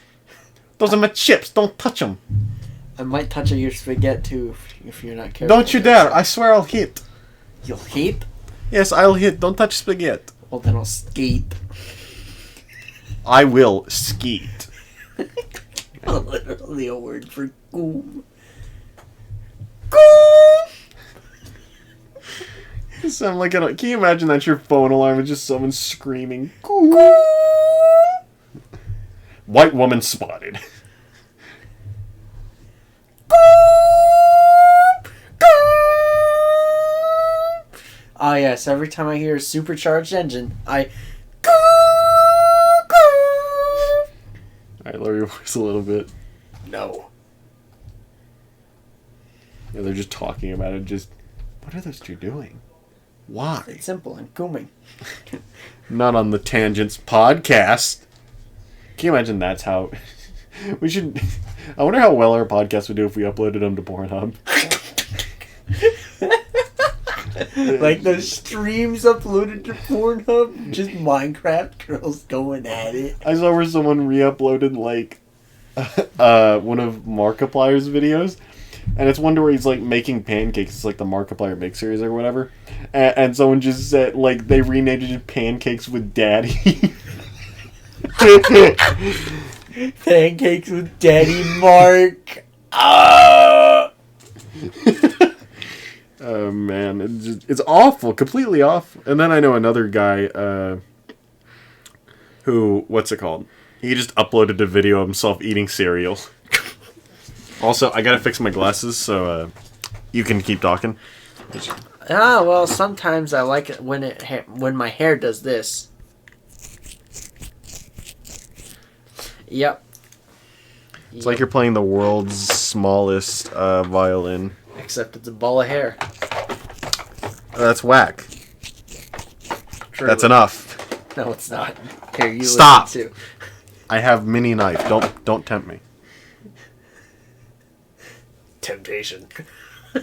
Those are my chips. Don't touch them. I might touch your spaghetti too if you're not careful. Don't you dare. I swear I'll hit. You'll hit? Yes, I'll hit. Don't touch spaghetti. Well, then I'll skate. I will skeet. Literally a word for goom. Sound like can you imagine that's your phone alarm? It's just someone screaming. White woman spotted. Ah, yes. Every time I hear a supercharged engine, I. Alright, lower your voice a little bit. No. Yeah, they're just talking about it. Just, what are those two doing? Why? It's simple and gooming. Not on the Tangents podcast. Can you imagine that's how... we should... I wonder how well our podcast would do if we uploaded them to Pornhub. Like the streams uploaded to Pornhub, just Minecraft girls going at it. I saw where someone re-uploaded, like, one of Markiplier's videos. And it's one where he's, like, making pancakes. It's, like, the Markiplier Mix Series or whatever. And someone just said, like, they renamed it Pancakes with Daddy. Pancakes with Daddy Mark. Ah! Oh, man. It's awful. Completely off. And then I know another guy, who, what's it called? He just uploaded a video of himself eating cereal. Also, I gotta fix my glasses, so you can keep talking. Ah, well, sometimes I like it when my hair does this. Yep. It's like you're playing the world's smallest violin. Except it's a ball of hair. That's whack. Truly. That's enough. No, it's not. Here, you Stop. listen too. I have mini knife. Don't tempt me. Temptation.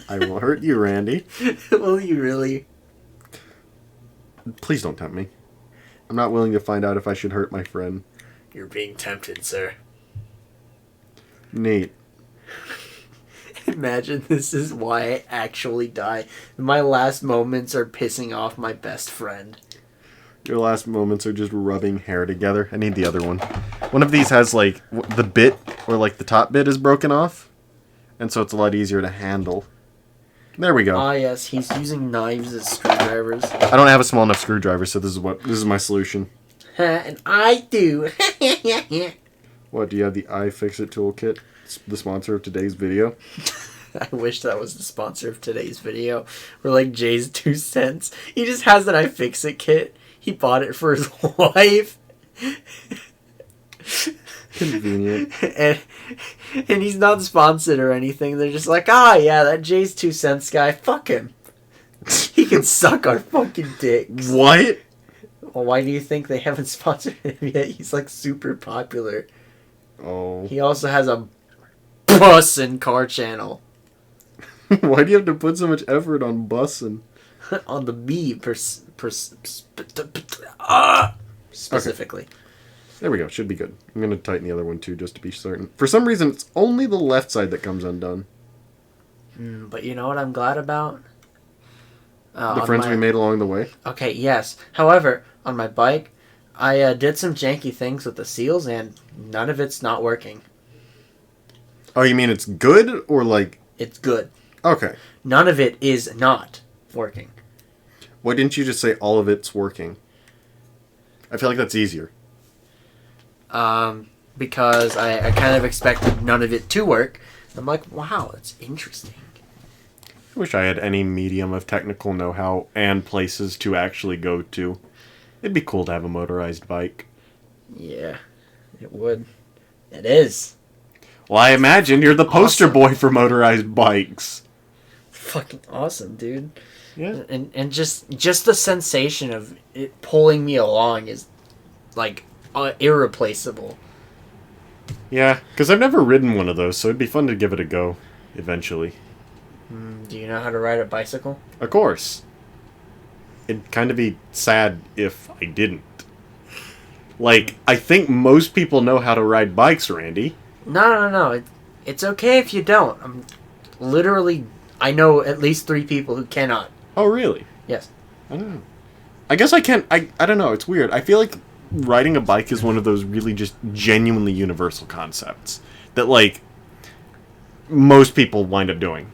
I will hurt you, Randy. Will you really? Please don't tempt me. I'm not willing to find out if I should hurt my friend. You're being tempted, sir. Neat. Imagine this is why I actually die. My last moments are pissing off my best friend. Your last moments are just rubbing hair together. I need the other one. One of these has, like, the bit, or, like, the top bit is broken off. And so it's a lot easier to handle. There we go. Ah, yes, he's using knives as screwdrivers. I don't have a small enough screwdriver, so this is my solution. And I do. What, do you have the iFixit toolkit? It's the sponsor of today's video. I wish that was the sponsor of today's video. Or like Jay's 2 cents. He just has an iFixit kit. He bought it for his wife. Convenient. And he's not sponsored or anything. They're just like, ah, yeah, that Jay's 2 cents guy, fuck him. He can suck our fucking dicks. What? Well, why do you think they haven't sponsored him yet? He's like super popular. Oh. He also has a bus and car channel. Why do you have to put so much effort on bussing? On the B specifically. There we go. Should be good. I'm going to tighten the other one too, just to be certain. For some reason, it's only the left side that comes undone. But you know what I'm glad about? The friends we made along the way? Okay, yes. However, on my bike, I did some janky things with the seals, and none of it's not working. Oh, you mean it's good, or like... It's good. Okay. None of it is not working. Why didn't you just say all of it's working? I feel like that's easier. Because I kind of expected none of it to work. I'm like, wow, that's interesting. I wish I had any medium of technical know-how and places to actually go to. It'd be cool to have a motorized bike. Yeah, it would. It is. Well, I imagine you're the poster boy for motorized bikes. Fucking awesome, dude. Yeah. And just the sensation of it pulling me along is, like, irreplaceable. Yeah, because I've never ridden one of those, so it'd be fun to give it a go, eventually. Do you know how to ride a bicycle? Of course. It'd kind of be sad if I didn't. Like, I think most people know how to ride bikes, Randy. No. It's okay if you don't. I know at least 3 people who cannot. Oh, really? Yes. I don't know. I guess I can't... I don't know. It's weird. I feel like riding a bike is one of those really just genuinely universal concepts that, like, most people wind up doing.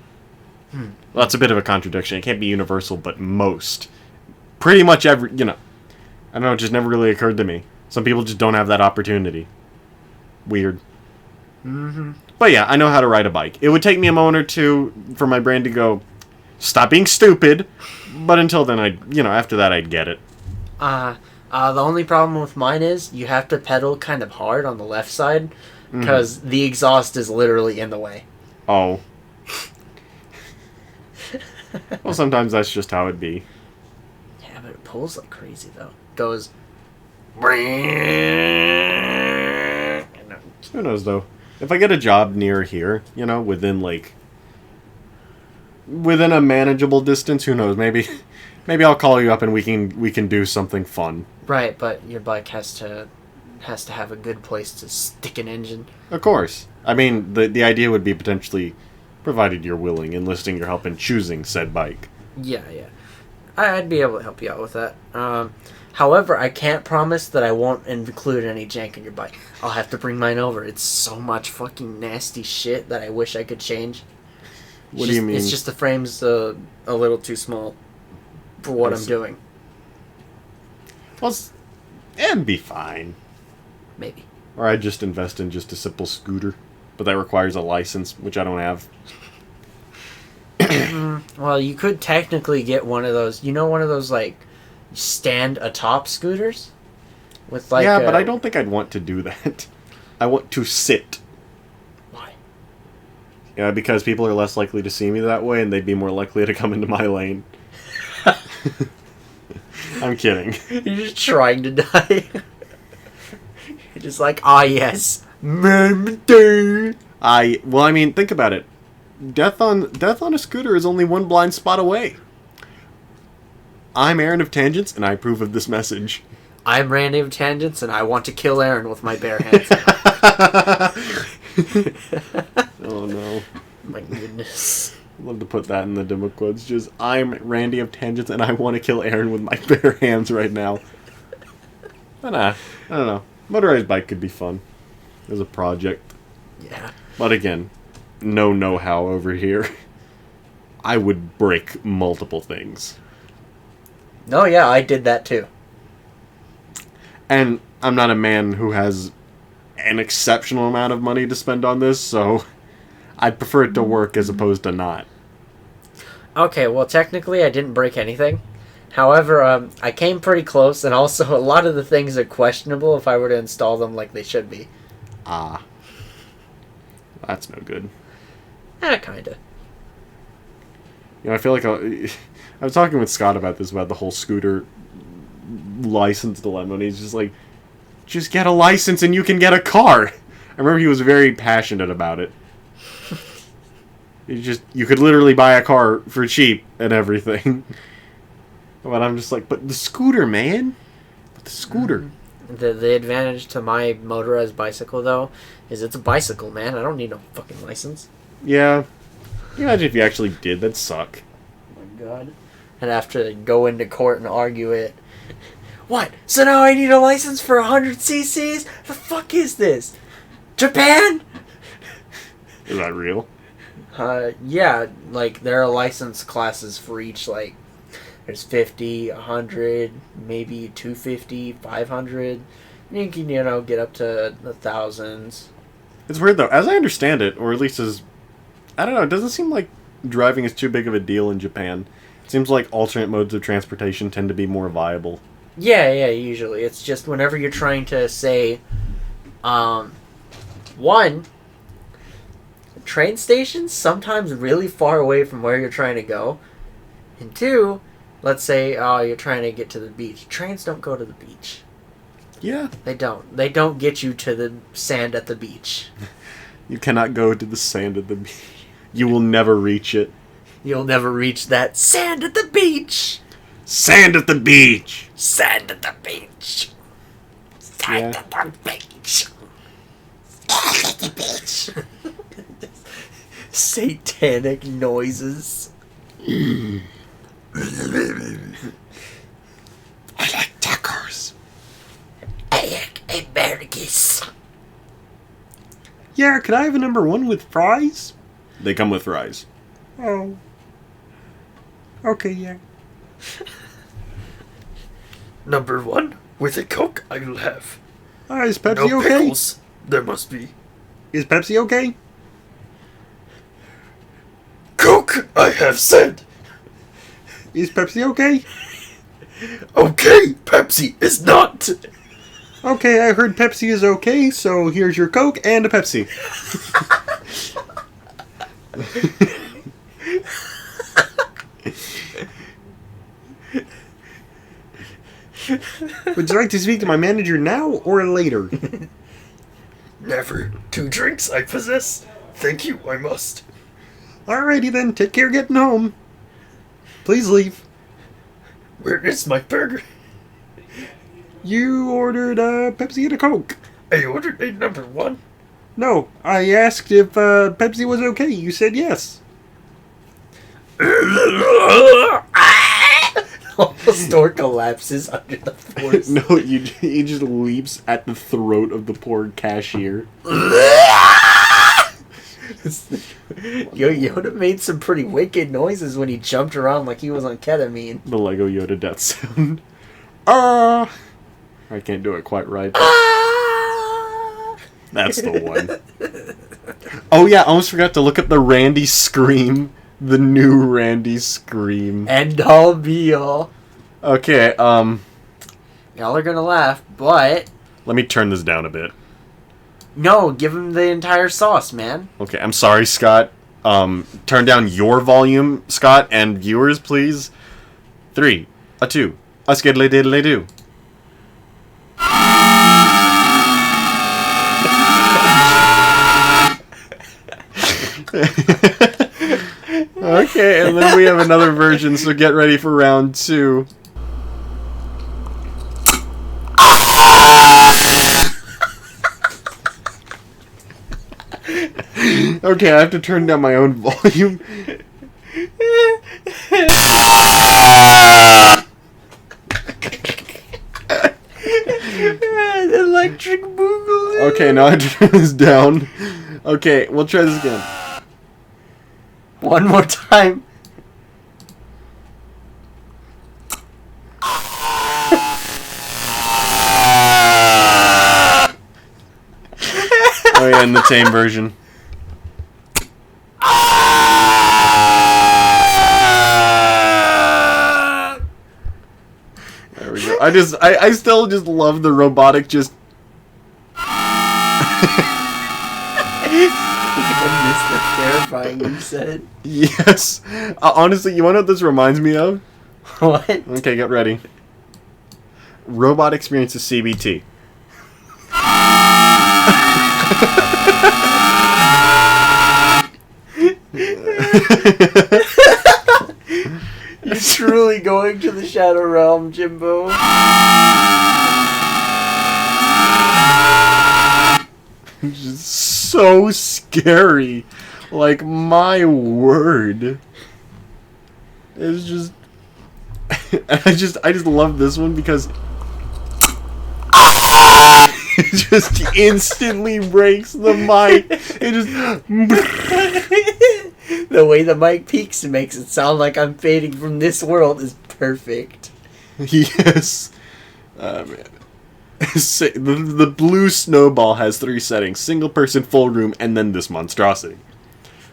Well, that's a bit of a contradiction. It can't be universal, but most. Pretty much every... I don't know. It just never really occurred to me. Some people just don't have that opportunity. Weird. But yeah, I know how to ride a bike. It would take me a moment or two for my brain to go, stop being stupid. But until then, after that, I'd get it. The only problem with mine is you have to pedal kind of hard on the left side because the exhaust is literally in the way. Oh. Well, sometimes that's just how it be. Yeah, but it pulls like crazy, though. Goes... Who knows, though? If I get a job near here, within a manageable distance, who knows? Maybe I'll call you up and we can do something fun. Right, but your bike has to have a good place to stick an engine. Of course. I mean, the idea would be potentially, provided you're willing, enlisting your help in choosing said bike. Yeah. I'd be able to help you out with that. However, I can't promise that I won't include any jank in your bike. I'll have to bring mine over. It's so much fucking nasty shit that I wish I could change. What do you mean? It's just the frame's a little too small for what I'm doing. Well, it'd be fine. Maybe. Or I'd just invest in just a simple scooter. But that requires a license, which I don't have. Well, you could technically get one of those. One of those, like, stand atop scooters? With like but I don't think I'd want to do that. I want to sit. Why? Yeah, because people are less likely to see me that way, and they'd be more likely to come into my lane. I'm kidding. You're just trying to die. You're just like, yes. Well, I mean, think about it. Death on a scooter is only one blind spot away. I'm Aaron of Tangents, and I approve of this message. I'm Randy of Tangents, and I want to kill Aaron with my bare hands. Oh, no. My goodness. I'd love to put that in the demo quotes. Just, I'm Randy of Tangents, and I want to kill Aaron with my bare hands right now. But I don't know. Motorized bike could be fun as a project. Yeah. But again, no know-how over here. I would break multiple things. Oh, yeah, I did that too. And I'm not a man who has an exceptional amount of money to spend on this, so I'd prefer it to work as opposed to not. Okay, well, technically I didn't break anything. However, I came pretty close, and also a lot of the things are questionable if I were to install them like they should be. Ah. That's no good. Kinda. I feel like I was talking with Scott about this, about the whole scooter license dilemma, and he's just like, just get a license and you can get a car. I remember he was very passionate about it. You could literally buy a car for cheap and everything. But I'm just like, but the scooter, man. But the scooter. The advantage to my motorized bicycle, though, is it's a bicycle, man. I don't need no fucking license. Yeah. Can you imagine if you actually did? That'd suck. Oh my god. I'd have to go into court and argue it. What? So now I need a license for 100 cc's? The fuck is this? Japan? Is that real? Yeah, like, there are license classes for each, like, there's 50, 100, maybe 250, 500. You can, get up to the thousands. It's weird, though. As I understand it, or at least I don't know, it doesn't seem like driving is too big of a deal in Japan. It seems like alternate modes of transportation tend to be more viable. Yeah, usually. It's just whenever you're trying to say, one, train stations sometimes really far away from where you're trying to go. And two, let's say, you're trying to get to the beach. Trains don't go to the beach. Yeah. They don't. They don't get you to the sand at the beach. You cannot go to the sand at the beach. You will never reach it. You'll never reach that sand at the beach. Sand at the beach! Sand at the beach. Sand Yeah. at the beach. Sand at the beach. Satanic noises. I like tacos. I like asparagus. Yeah, could I have a number 1 with fries? They come with fries. Oh. Okay, yeah. Number 1, with a Coke I'll have. Is Pepsi okay? There must be. Is Pepsi okay? Coke, I have said. Is Pepsi okay? Okay, Pepsi is not. Okay, I heard Pepsi is okay, so here's your Coke and a Pepsi. Would you like to speak to my manager now or later? Never. 2 drinks I possess. Thank you, I must. Alrighty then, take care getting home. Please leave. Where is my burger? You ordered a Pepsi and a Coke. I ordered a number 1. No, I asked if Pepsi was okay. You said yes. The store collapses under the force. No, he just leaps at the throat of the poor cashier. Yoda made some pretty wicked noises when he jumped around like he was on ketamine. The Lego Yoda death sound. I can't do it quite right. That's the one. Oh yeah, I almost forgot to look up the Randy Scream. The new Randy Scream. And all be all. Okay, Y'all are gonna laugh, but... let me turn this down a bit. No, give him the entire sauce, man. Okay, I'm sorry, Scott. Turn down your volume, Scott, and viewers, please. 3, a 2, a skiddly diddly do. Okay, and then we have another version, so get ready for round 2. Okay, I have to turn down my own volume. Electric boogaloo. Okay, now I have to turn this down. Okay, we'll try this again. One more time. Oh yeah, in the tame version. There we go. I still just love the robotic just... Terrifying, you said. Yes. Honestly, you want to know what this reminds me of? What? Okay, get ready. Robot Experiences CBT. You're truly going to the Shadow Realm, Jimbo. Just so scary. Like, my word. It's just... I just love this one because... it just instantly breaks the mic. It just... The way the mic peaks and makes it sound like I'm fading from this world is perfect. Yes. Man. The blue snowball has 3 settings. Single person, full room, and then this monstrosity.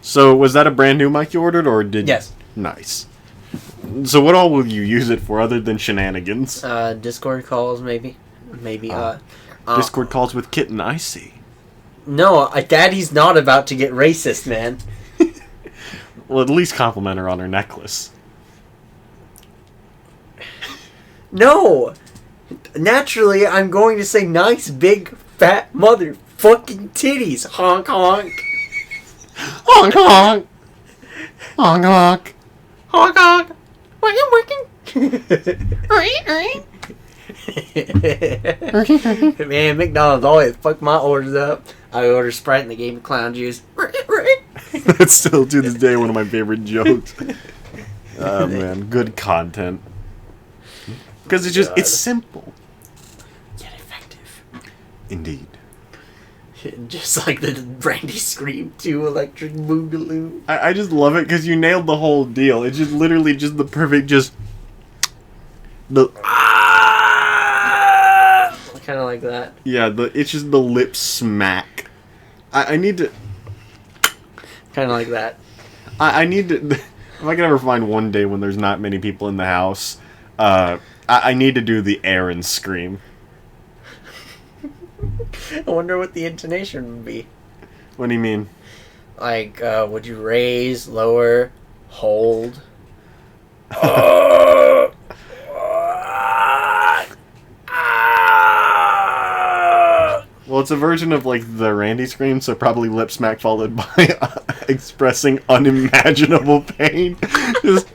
So, was that a brand new mic you ordered, or did... Yes. Nice. So what all will you use it for other than shenanigans? Discord calls, maybe. Discord calls with Kitten, I see. No, Daddy's not about to get racist, man. Well, at least compliment her on her necklace. No! Naturally, I'm going to say nice, big, fat motherfucking titties. Honk, honk. Honk, honk. Honk, honk. Honk, honk. Why am working? Man, McDonald's always fuck my orders up. I order Sprite and they gave me clown juice. That's still to this day one of my favorite jokes. Oh man, good content. Because it's just, it's simple. Yet effective. Indeed. Just like the Brandy Scream 2 Electric Boogaloo. I just love it because you nailed the whole deal. It's just literally just the perfect, just... the... Kind of like that. Yeah, it's just the lip smack. I need to... Kind of like that. I need to... If I can ever find one day when there's not many people in the house, I need to do the Aaron scream. I wonder what the intonation would be. What do you mean? Like, would you raise, lower, hold? Well, it's a version of, like, the Randy scream, so probably lip smack followed by expressing unimaginable pain. Just...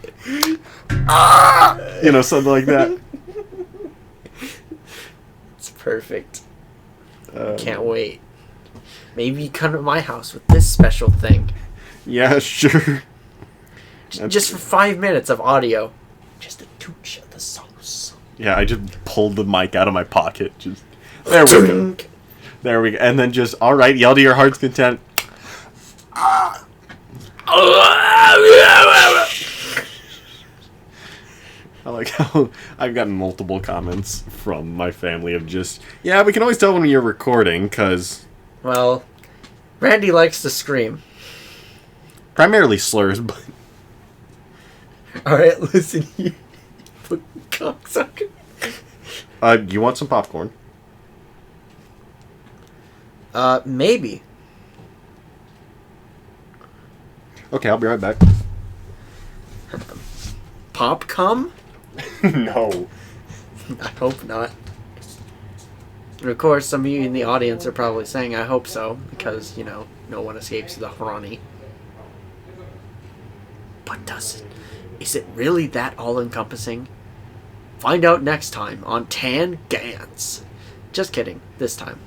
you know, something like that. It's perfect. Can't wait. Maybe you come to my house with this special thing. Yeah, sure. Just for 5 minutes of audio. Just a touch of the sauce. Yeah, I just pulled the mic out of my pocket. Just there we go. There we go. And then just, all right, yell to your heart's content. I like how I've gotten multiple comments from my family of just, yeah, we can always tell when you're recording, because... Well, Randy likes to scream. Primarily slurs, but... Alright, listen, you fucking cocksucker. You want some popcorn? Maybe. Okay, I'll be right back. Pop cum? No. I hope not. And of course, some of you in the audience are probably saying, I hope so, because, you know, no one escapes the Ronnie. But does it? Is it really that all-encompassing? Find out next time on Tan Gans. Just kidding, this time.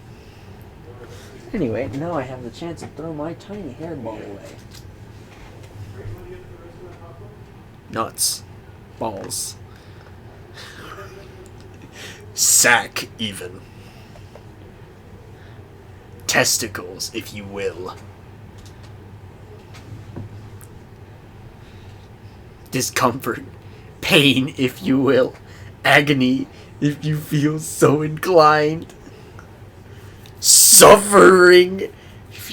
Anyway, now I have the chance to throw my tiny hairball away. Nuts. Balls. Sack, even. Testicles, if you will. Discomfort. Pain, if you will. Agony, if you feel so inclined. Suffering, if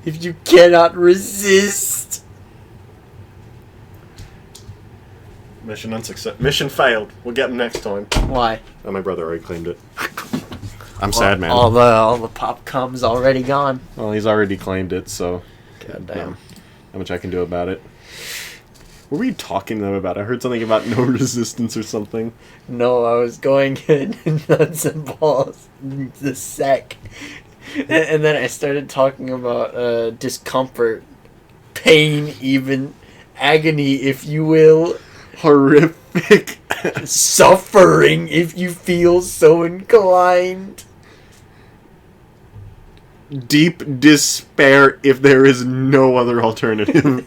you cannot resist. Mission unsuccessful. Mission failed. We'll get him next time. Why? Oh, my brother already claimed it. I'm sad, man. All the pop cum's already gone. Well, he's already claimed it, so... God damn. Not much I can do about it. What were you talking to them about? I heard something about no resistance or something. No, I was going nuts and balls. The sack. And then I started talking about discomfort, pain, even agony, if you will, Horrific. suffering, if you feel so inclined. Deep despair if there is no other alternative.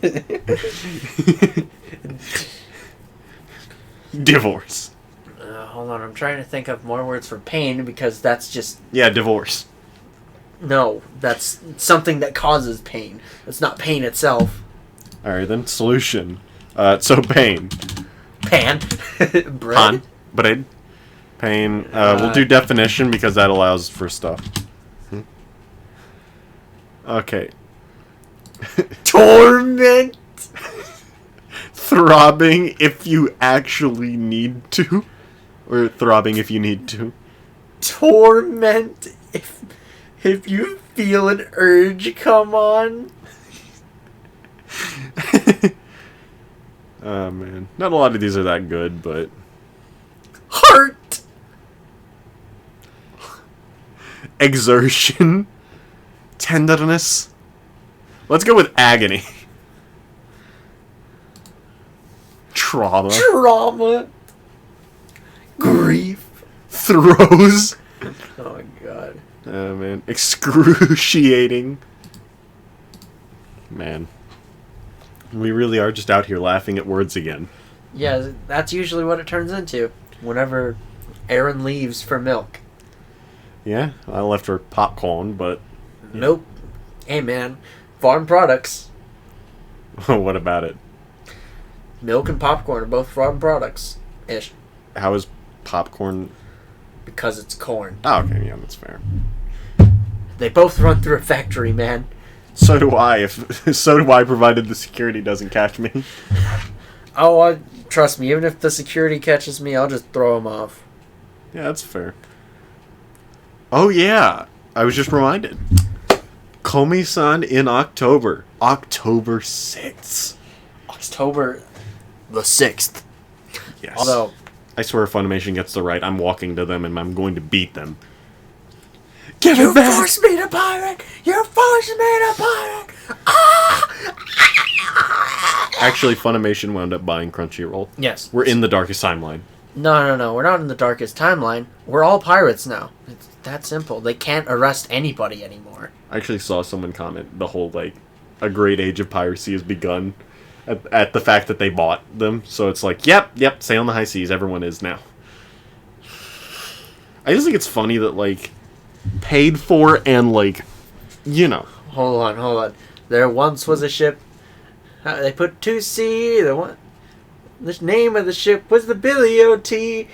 Divorce. Hold on, I'm trying to think of more words for pain because that's just... Yeah, divorce. No, that's something that causes pain. It's not pain itself. Alright, then solution. So pain. Pan. Bread. Pan. Bread. Pain. We'll do definition because that allows for stuff. Okay. Torment. Throbbing if you actually need to. Or throbbing if you need to. Torment if you feel an urge come on. Oh man. Not a lot of these are that good, but... Heart. Exertion. Tenderness. Let's go with agony. Trauma. Trauma. Grief. Throes. Oh my god. Oh man. Excruciating. Man. We really are just out here laughing at words again. Yeah, that's usually what it turns into whenever Aaron leaves for milk. Yeah, I left for popcorn, but... Nope. Hey man, farm products. What about it? Milk and popcorn are both farm products. Ish. How is popcorn... Because it's corn. Oh, okay, yeah, that's fair. They both run through a factory, man. So do I, so do I, provided the security doesn't catch me. Oh, trust me, even if the security catches me, I'll just throw him off. Yeah, that's fair. Oh yeah, I was just reminded. Komi-san in October. October 6th. October the 6th. Yes. Although, I swear if Funimation gets the right, I'm walking to them and I'm going to beat them. Give you it back! forced me to pirate! You forced me to pirate! Ah! Actually, Funimation wound up buying Crunchyroll. Yes. We're in the darkest timeline. No. We're not in the darkest timeline. We're all pirates now. It's that simple. They can't arrest anybody anymore. I actually saw someone comment the whole, like, a great age of piracy has begun at the fact that they bought them. So it's like, yep, sail on the high seas. Everyone is now. I just think it's funny that, like, paid for and, like, you know. Hold on. There once was a ship. They put to sea. The name of the ship was the Billy O.T.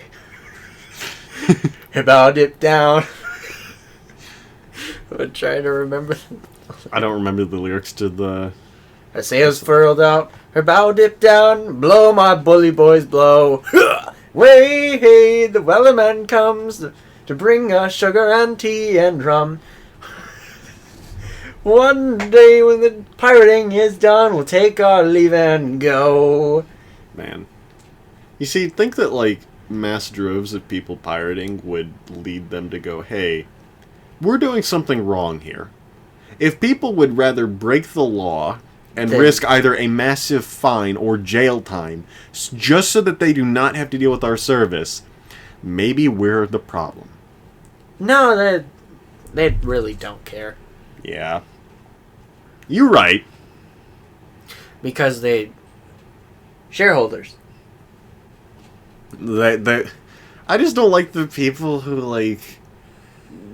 Her bow dipped down. I'm trying to remember. I don't remember the lyrics to the... Her sails furled out. Her bow dipped down. Blow, my bully boys, blow. Way, hey, the wellerman comes to bring us sugar and tea and rum. One day when the pirating is done, we'll take our leave and go. Man. You see, think that, like, mass droves of people pirating would lead them to go, hey, we're doing something wrong here. If people would rather break the law and risk either a massive fine or jail time just so that they do not have to deal with our service, maybe we're the problem. No, they really don't care. Yeah. You're right. Because they... shareholders. I just don't like the people who, like,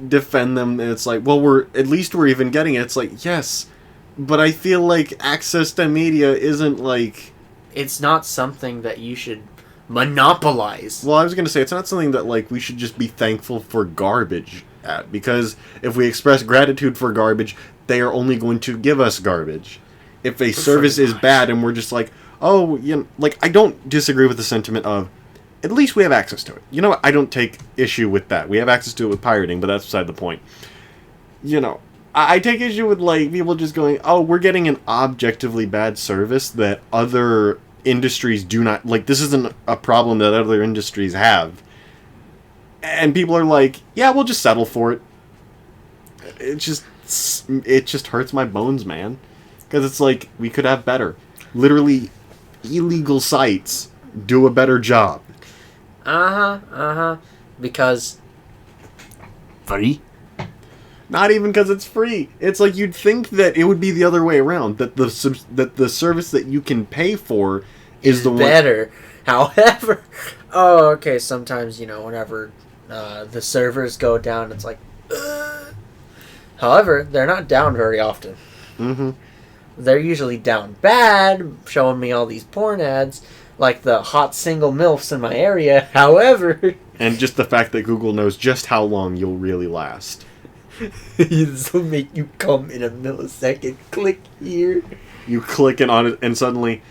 defend them, and it's like, well, at least we're even getting it. It's like, yes, but I feel like access to media isn't, like... It's not something that you should monopolize. Well, I was going to say, it's not something that, like, we should just be thankful for garbage at, because if we express gratitude for garbage, they are only going to give us garbage. If a service is bad and we're just like, oh, you know, like, I don't disagree with the sentiment of, at least we have access to it. You know what? I don't take issue with that. We have access to it with pirating, but that's beside the point. You know, I take issue with, like, people just going, oh, we're getting an objectively bad service that other industries do not... Like, this isn't a problem that other industries have. And people are like, yeah, we'll just settle for it. It just hurts my bones, man. Because it's like, we could have better. Literally, illegal sites do a better job. Because free. Not even because it's free. It's like you'd think that it would be the other way around. That the service that you can pay for is the one better. However, okay. Sometimes whenever the servers go down, it's like. However, they're not down very often. Mm-hmm. They're usually down bad, showing me all these porn ads, like the hot single MILFs in my area. However, and just the fact that Google knows just how long you'll really last. this will make you come in a millisecond. Click here. You click it on it, and suddenly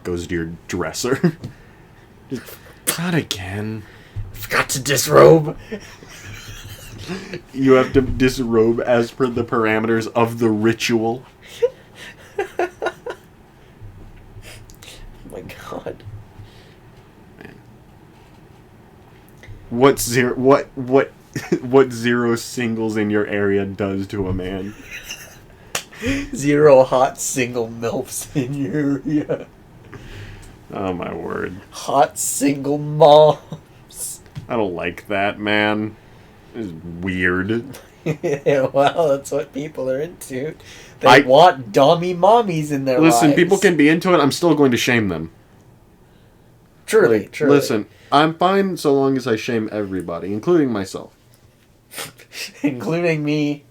goes to your dresser. Not again. Forgot to disrobe. You have to disrobe as per the parameters of the ritual. Oh my god. What zero singles in your area does to a man. 0 hot single MILFs in your area. Oh my word. Hot single moms. I don't like that, man. It's weird. Well, that's what people are into. They want dommy mommies in their lives. Listen, people can be into it. I'm still going to shame them. Truly, Like, truly. Listen, I'm fine so long as I shame everybody, including myself. Including me.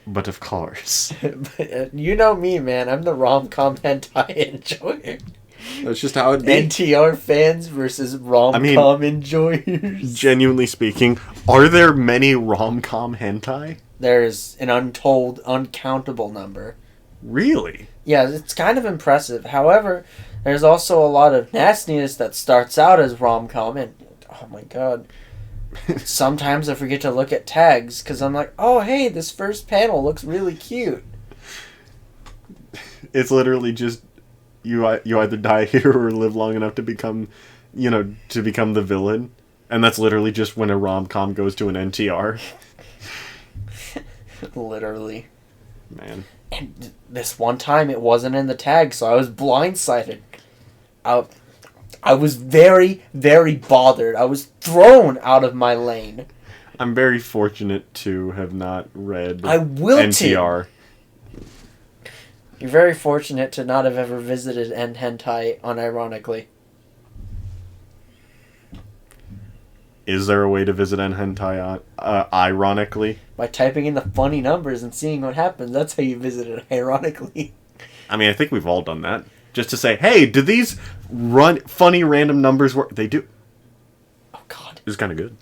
But of course. But, you know me, man. I'm the rom-com hentai enjoyer. That's just how it be. NTR fans versus rom-com enjoyers. Genuinely speaking, are there many rom-com hentai? There's an untold, uncountable number. Really? Yeah, it's kind of impressive. However, there's also a lot of nastiness that starts out as rom-com, and oh my god. Sometimes I forget to look at tags, because I'm like, oh hey, this first panel looks really cute. It's literally just, you either die here or live long enough to become, the villain. And that's literally just when a rom-com goes to an NTR. Literally. Man. And this one time it wasn't in the tag, so I was blindsided. I was very, very bothered. I was thrown out of my lane. I'm very fortunate to have not read I wilted. NTR. You're very fortunate to not have ever visited N Hentai, unironically. Is there a way to visit N Hentai ironically? By typing in the funny numbers and seeing what happens. That's how you visit it, ironically. I mean, I think we've all done that. Just to say, hey, do these funny random numbers work? They do. Oh, God. It was kind of good.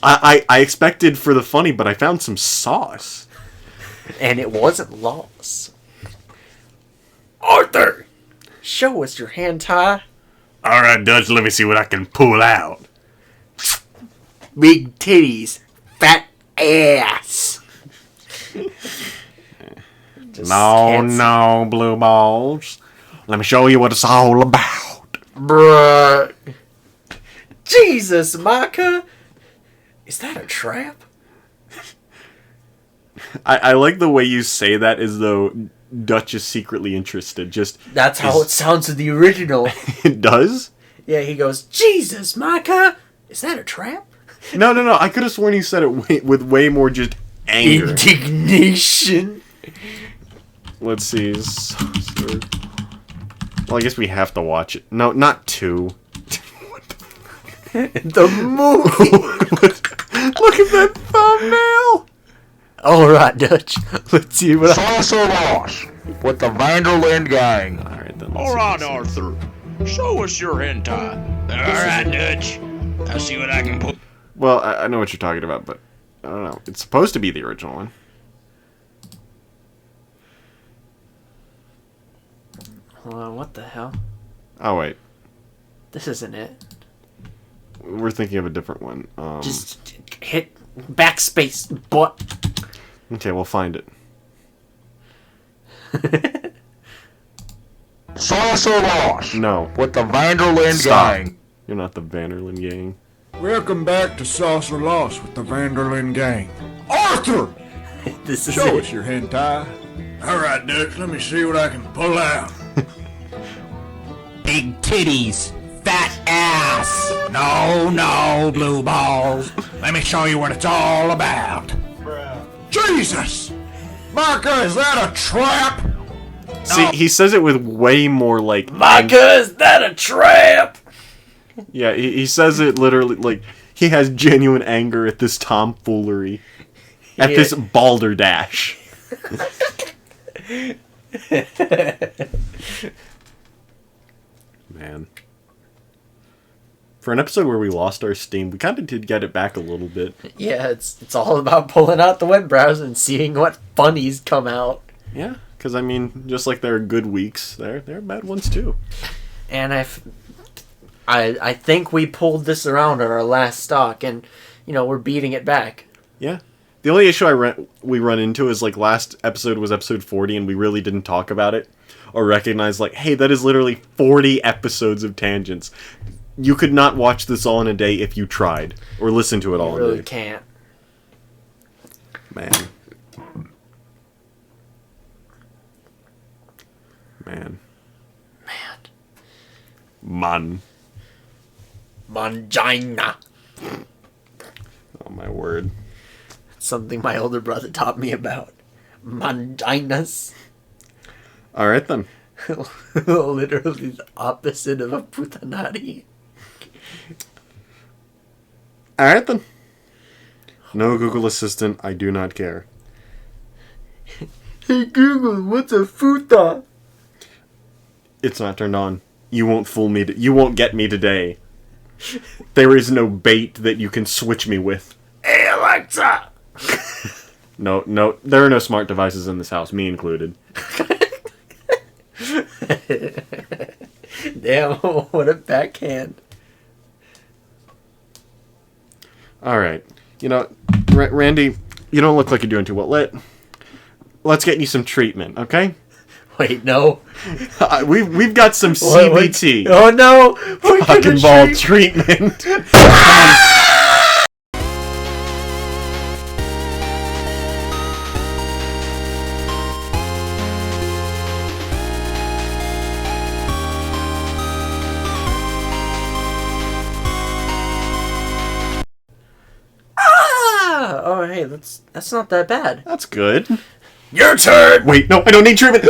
I expected for the funny, but I found some sauce. And it wasn't loss. Arthur! Show us your hentai. Alright, Dutch, let me see what I can pull out. Big titties. Fat ass. No, blue balls. Let me show you what it's all about. Bruh. Jesus, Micah. Is that a trap? I like the way you say that as though Dutch is secretly interested. That's how it sounds in the original. It does? Yeah, he goes, Jesus, Micah. Is that a trap? No. I could have sworn he said it with way more just anger. Indignation. Let's see. Well, I guess we have to watch it. No, not 2. The movie. Look at that thumbnail. Alright, Dutch. Let's see what Saucer Loss with the Vanderland gang. Alright, then. Alright, Arthur. Show us your hentai. Alright, Dutch. I'll see what I can pull. Well, I know what you're talking about, but I don't know. It's supposed to be the original one. Hold on, what the hell? Oh, wait. This isn't it. We're thinking of a different one. Just hit backspace, butt. Okay, we'll find it. Saucer Loss No. with the Vanderland Stop. gang. You're not the Vanderlyn gang. Welcome back to Saucer Lost with the Vanderlyn Gang. Arthur! This is Show it. us your hentai. Alright, Dutch, let me see what I can pull out. Big titties. Fat ass. No, blue balls. Let me show you what it's all about. Jesus! Marka, is that a trap? See, he says it with way more like. Micah, is that a trap? Yeah, he says it literally like he has genuine anger at this tomfoolery, at this balderdash. Man. For an episode where we lost our steam, we kind of did get it back a little bit. Yeah, it's all about pulling out the web browser and seeing what funnies come out. Yeah, because I mean, just like there are good weeks, there are bad ones too. And I think we pulled this around at our last stock, and we're beating it back. Yeah. The only issue we run into is like last episode was episode 40, and we really didn't talk about it or recognize like, hey, that is literally 40 episodes of tangents. You could not watch this all in a day if you tried, or listen to it all You really in a day. can't. Man. Mangina. Oh my word. Something my older brother taught me about. Manginas. Alright then. Literally the opposite of a putanari. Alright then. No Google Assistant, I do not care. Hey Google, what's a futa? It's not turned on. You won't fool me. You won't get me today. There is no bait that you can switch me with. Hey Alexa! No, there are no smart devices in this house, me included. Damn, what a backhand. Alright. Randy, you don't look like you're doing too well. Let's get you some treatment, okay? Wait, no. We've got some CBT. Oh no! We're Fucking gonna ball treat- treatment. Oh, hey, that's not that bad. That's good. Your turn! Wait, no, I don't need treatment.